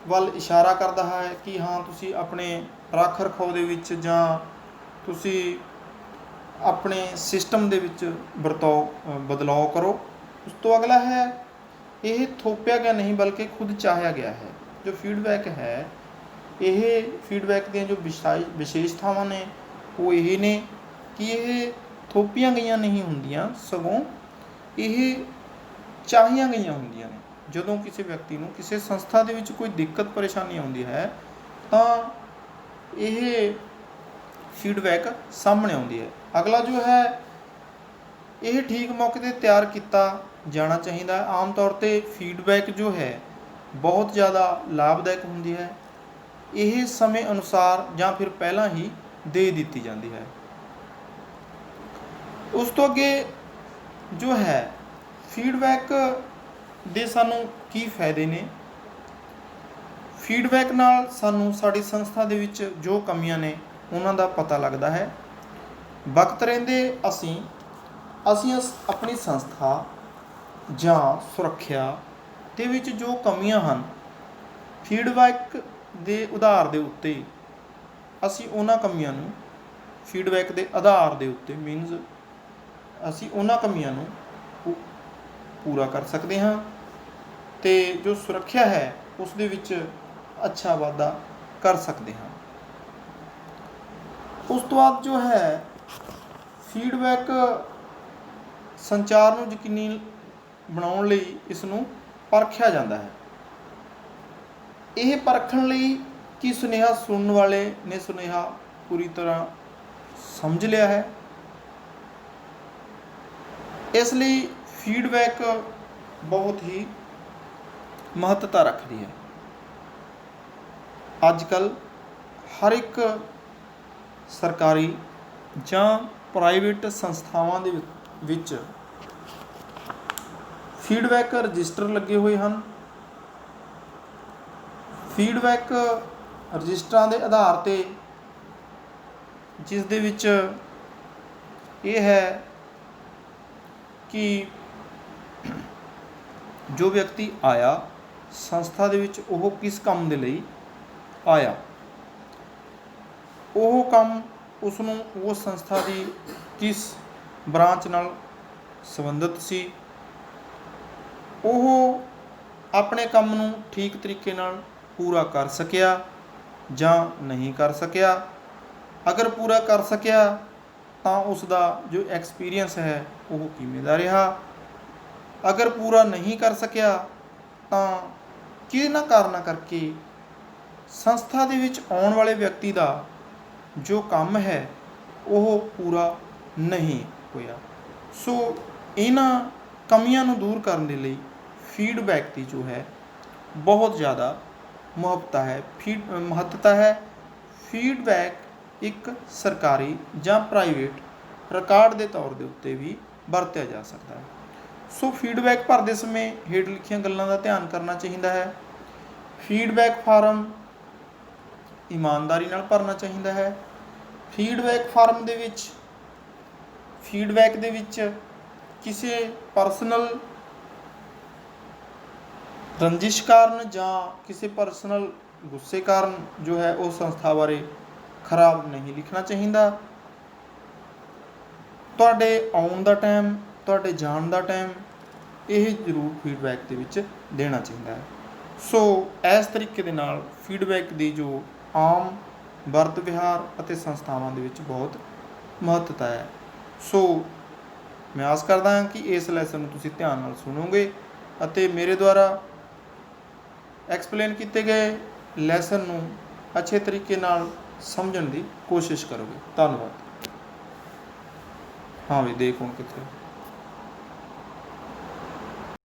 ਵੱਲ ਇਸ਼ਾਰਾ ਕਰਦਾ ਹੈ ਕਿ ਹਾਂ ਤੁਸੀਂ ਆਪਣੇ ਰੱਖ ਰਖਾਓ ਦੇ ਵਿੱਚ ਜਾਂ ਤੁਸੀਂ ਆਪਣੇ ਸਿਸਟਮ ਦੇ ਵਿੱਚ ਬਦਲਾਅ ਕਰੋ। ਉਸ ਤੋਂ ਅਗਲਾ ਹੈ ਇਹ ਥੋਪਿਆ ਗਿਆ ਨਹੀਂ ਬਲਕਿ ਖੁਦ ਚਾਹਿਆ ਗਿਆ ਹੈ। ਜੋ ਫੀਡਬੈਕ ਹੈ ਇਹ ਫੀਡਬੈਕ ਦੀਆਂ ਜੋ ਵਿਸ਼ੇਸ਼ਤਾਵਾਂ ਨੇ ਉਹ ਇਹ ਨੇ ਕਿ ਇਹ ਥੋਪੀਆਂ ਗਈਆਂ ਨਹੀਂ ਹੁੰਦੀਆਂ, ਸਗੋਂ ਇਹ ਚਾਹੀਆਂ ਗਈਆਂ ਹੁੰਦੀਆਂ ਨੇ। ਜਦੋਂ ਕਿਸੇ ਵਿਅਕਤੀ ਨੂੰ ਕਿਸੇ ਸੰਸਥਾ ਦੇ ਵਿੱਚ ਕੋਈ ਦਿੱਕਤ ਪਰੇਸ਼ਾਨੀ ਆਉਂਦੀ ਹੈ ਤਾਂ ਇਹ ਫੀਡਬੈਕ ਸਾਹਮਣੇ ਆਉਂਦੀ ਹੈ। ਅਗਲਾ ਜੋ ਹੈ ਇਹ ਠੀਕ ਮੌਕੇ 'ਤੇ ਤਿਆਰ ਕੀਤਾ ਜਾਣਾ ਚਾਹੀਦਾ। ਆਮ ਤੌਰ 'ਤੇ ਫੀਡਬੈਕ ਜੋ ਹੈ ਬਹੁਤ ਜ਼ਿਆਦਾ ਲਾਭਦਾਇਕ ਹੁੰਦੀ ਹੈ। ਇਹ ਸਮੇਂ ਅਨੁਸਾਰ ਜਾਂ ਫਿਰ ਪਹਿਲਾਂ ਹੀ ਦੇ ਦਿੱਤੀ ਜਾਂਦੀ ਹੈ। ਉਸ ਤੋਂ ਅੱਗੇ ਜੋ ਹੈ ਫੀਡਬੈਕ ਦੇ ਸਾਨੂੰ ਕੀ ਫਾਇਦੇ ਨੇ। ਫੀਡਬੈਕ ਨਾਲ ਸਾਨੂੰ ਸਾਡੀ ਸੰਸਥਾ ਦੇ ਵਿੱਚ ਜੋ ਕਮੀਆਂ ਨੇ ਉਹਨਾਂ ਦਾ ਪਤਾ ਲੱਗਦਾ ਹੈ। ਵਕਤ ਰਹਿੰਦੇ ਅਸੀਂ ਆਪਣੀ ਸੰਸਥਾ ਜਾਂ ਸੁਰੱਖਿਆ ਦੇ ਵਿੱਚ ਜੋ ਕਮੀਆਂ ਹਨ ਫੀਡਬੈਕ ਦੇ ਆਧਾਰ ਦੇ ਉੱਤੇ ਅਸੀਂ ਉਹਨਾਂ ਕਮੀਆਂ ਨੂੰ ਫੀਡਬੈਕ ਦੇ ਆਧਾਰ ਦੇ ਉੱਤੇ ਅਸੀਂ ਉਹਨਾਂ ਕਮੀਆਂ ਨੂੰ ਪੂਰਾ ਕਰ ਸਕਦੇ ਹਾਂ ਅਤੇ ਜੋ ਸੁਰੱਖਿਆ ਹੈ ਉਸ ਦੇ ਵਿੱਚ ਅੱਛਾ ਵਾਧਾ ਕਰ ਸਕਦੇ ਹਾਂ। ਉਸ ਤੋਂ ਬਾਅਦ ਜੋ ਹੈ ਫੀਡਬੈਕ ਸੰਚਾਰ ਨੂੰ ਯਕੀਨੀ ਬਣਾਉਣ ਲਈ ਇਸ ਨੂੰ ਪਰਖਿਆ ਜਾਂਦਾ ਹੈ। ਇਹ ਪਰਖਣ ਲਈ ਕਿ ਸੁਨੇਹਾ ਸੁਣਨ ਵਾਲੇ ਨੇ ਸੁਨੇਹਾ ਪੂਰੀ ਤਰ੍ਹਾਂ ਸਮਝ ਲਿਆ ਹੈ। ਇਸ ਲਈ ਫੀਡਬੈਕ ਬਹੁਤ ਹੀ ਮਹੱਤਤਾ ਰੱਖਦੀ ਹੈ। ਅੱਜ ਕੱਲ੍ਹ ਹਰ ਇੱਕ ਸਰਕਾਰੀ ਜਾਂ ਪ੍ਰਾਈਵੇਟ ਸੰਸਥਾਵਾਂ ਦੇ ਵਿੱਚ ਫੀਡਬੈਕ ਰਜਿਸਟਰ ਲੱਗੇ ਹੋਏ ਹਨ। ਫੀਡਬੈਕ ਰਜਿਸਟਰਾਂ ਦੇ ਆਧਾਰ 'ਤੇ ਜਿਸ ਦੇ ਵਿੱਚ ਇਹ ਹੈ ਕਿ ਜੋ ਵਿਅਕਤੀ ਆਇਆ ਸੰਸਥਾ ਦੇ ਵਿੱਚ ਉਹ ਕਿਸ ਕੰਮ ਦੇ ਲਈ ਆਇਆ, ਉਹ ਕੰਮ ਉਸਨੂੰ ਉਸ ਸੰਸਥਾ ਦੀ ਕਿਸ ਬ੍ਰਾਂਚ ਨਾਲ ਸੰਬੰਧਿਤ ਸੀ, ਉਹ ਆਪਣੇ ਕੰਮ ਨੂੰ ਠੀਕ ਤਰੀਕੇ ਨਾਲ ਪੂਰਾ ਕਰ ਸਕਿਆ ਜਾਂ ਨਹੀਂ ਕਰ ਸਕਿਆ। ਅਗਰ ਪੂਰਾ ਕਰ ਸਕਿਆ ਤਾਂ ਉਸ ਦਾ ਜੋ ਐਕਸਪੀਰੀਅੰਸ ਹੈ ਉਹ ਕਿਵੇਂ ਦਾ ਰਿਹਾ। ਅਗਰ ਪੂਰਾ ਨਹੀਂ ਕਰ ਸਕਿਆ ਤਾਂ ਕਿਹਨਾਂ ਕਾਰਨਾਂ ਕਰਕੇ ਸੰਸਥਾ ਦੇ ਵਿੱਚ ਆਉਣ ਵਾਲੇ ਵਿਅਕਤੀ ਦਾ ਜੋ ਕੰਮ ਹੈ ਉਹ ਪੂਰਾ ਨਹੀਂ ਹੋਇਆ। ਸੋ ਇਹਨਾਂ ਕਮੀਆਂ ਨੂੰ ਦੂਰ ਕਰਨ ਦੇ ਲਈ ਫੀਡਬੈਕ ਦੀ ਜੋ ਹੈ ਬਹੁਤ ਜ਼ਿਆਦਾ ਮਹੱਤਤਾ ਹੈ। ਫੀਡਬੈਕ ਇੱਕ ਸਰਕਾਰੀ ਜਾਂ ਪ੍ਰਾਈਵੇਟ ਰਿਕਾਰਡ ਦੇ ਤੌਰ ਦੇ ਉੱਤੇ ਵੀ ਵਰਤਿਆ ਜਾ ਸਕਦਾ ਹੈ। ਸੋ ਫੀਡਬੈਕ ਭਰਦੇ ਸਮੇਂ ਹੇਠ ਲਿਖੀਆਂ ਗੱਲਾਂ ਦਾ ਧਿਆਨ ਕਰਨਾ ਚਾਹੀਦਾ ਹੈ। ਫੀਡਬੈਕ ਫਾਰਮ ਇਮਾਨਦਾਰੀ ਨਾਲ ਭਰਨਾ ਚਾਹੀਦਾ ਹੈ। ਫੀਡਬੈਕ ਦੇ ਵਿੱਚ ਕਿਸੇ ਪਰਸਨਲ ਰੰਜਿਸ਼ ਕਾਰਨ ਜਾਂ ਕਿਸੇ ਪਰਸਨਲ ਗੁੱਸੇ ਕਾਰਨ ਜੋ ਹੈ ਉਹ ਸੰਸਥਾ ਬਾਰੇ ਖਰਾਬ ਨਹੀਂ ਲਿਖਣਾ ਚਾਹੀਦਾ। ਤੁਹਾਡੇ ਆਉਣ ਦਾ ਟਾਈਮ, ਤੁਹਾਡੇ ਜਾਣ ਦਾ ਟਾਈਮ, ਇਹ ਜ਼ਰੂਰ ਫੀਡਬੈਕ ਦੇ ਵਿੱਚ ਦੇਣਾ ਚਾਹੀਦਾ ਹੈ। ਸੋ ਇਸ ਤਰੀਕੇ ਦੇ ਨਾਲ ਫੀਡਬੈਕ ਦੀ ਜੋ ਆਮ ਵਰਤ ਵਿਹਾਰ ਅਤੇ ਸੰਸਥਾਵਾਂ ਦੇ ਵਿੱਚ ਬਹੁਤ ਮਹੱਤਤਾ ਹੈ। ਸੋ ਮੈਂ ਆਸ ਕਰਦਾ ਹਾਂ ਕਿ ਇਸ ਲੈਸਨ ਨੂੰ ਤੁਸੀਂ ਧਿਆਨ ਨਾਲ ਸੁਣੋਗੇ ਅਤੇ ਮੇਰੇ ਦੁਆਰਾ ਐਕਸਪਲੇਨ ਕੀਤੇ ਗਏ ਲੈਸਨ ਨੂੰ ਅੱਛੇ ਤਰੀਕੇ ਨਾਲ ਸਮਝਣ ਦੀ ਕੋਸ਼ਿਸ਼ ਕਰੋਗੇ। ਧੰਨਵਾਦ। ਹਾਂ ਵੀ ਦੇਖ ਹੁਣ ਕਿੱਥੇ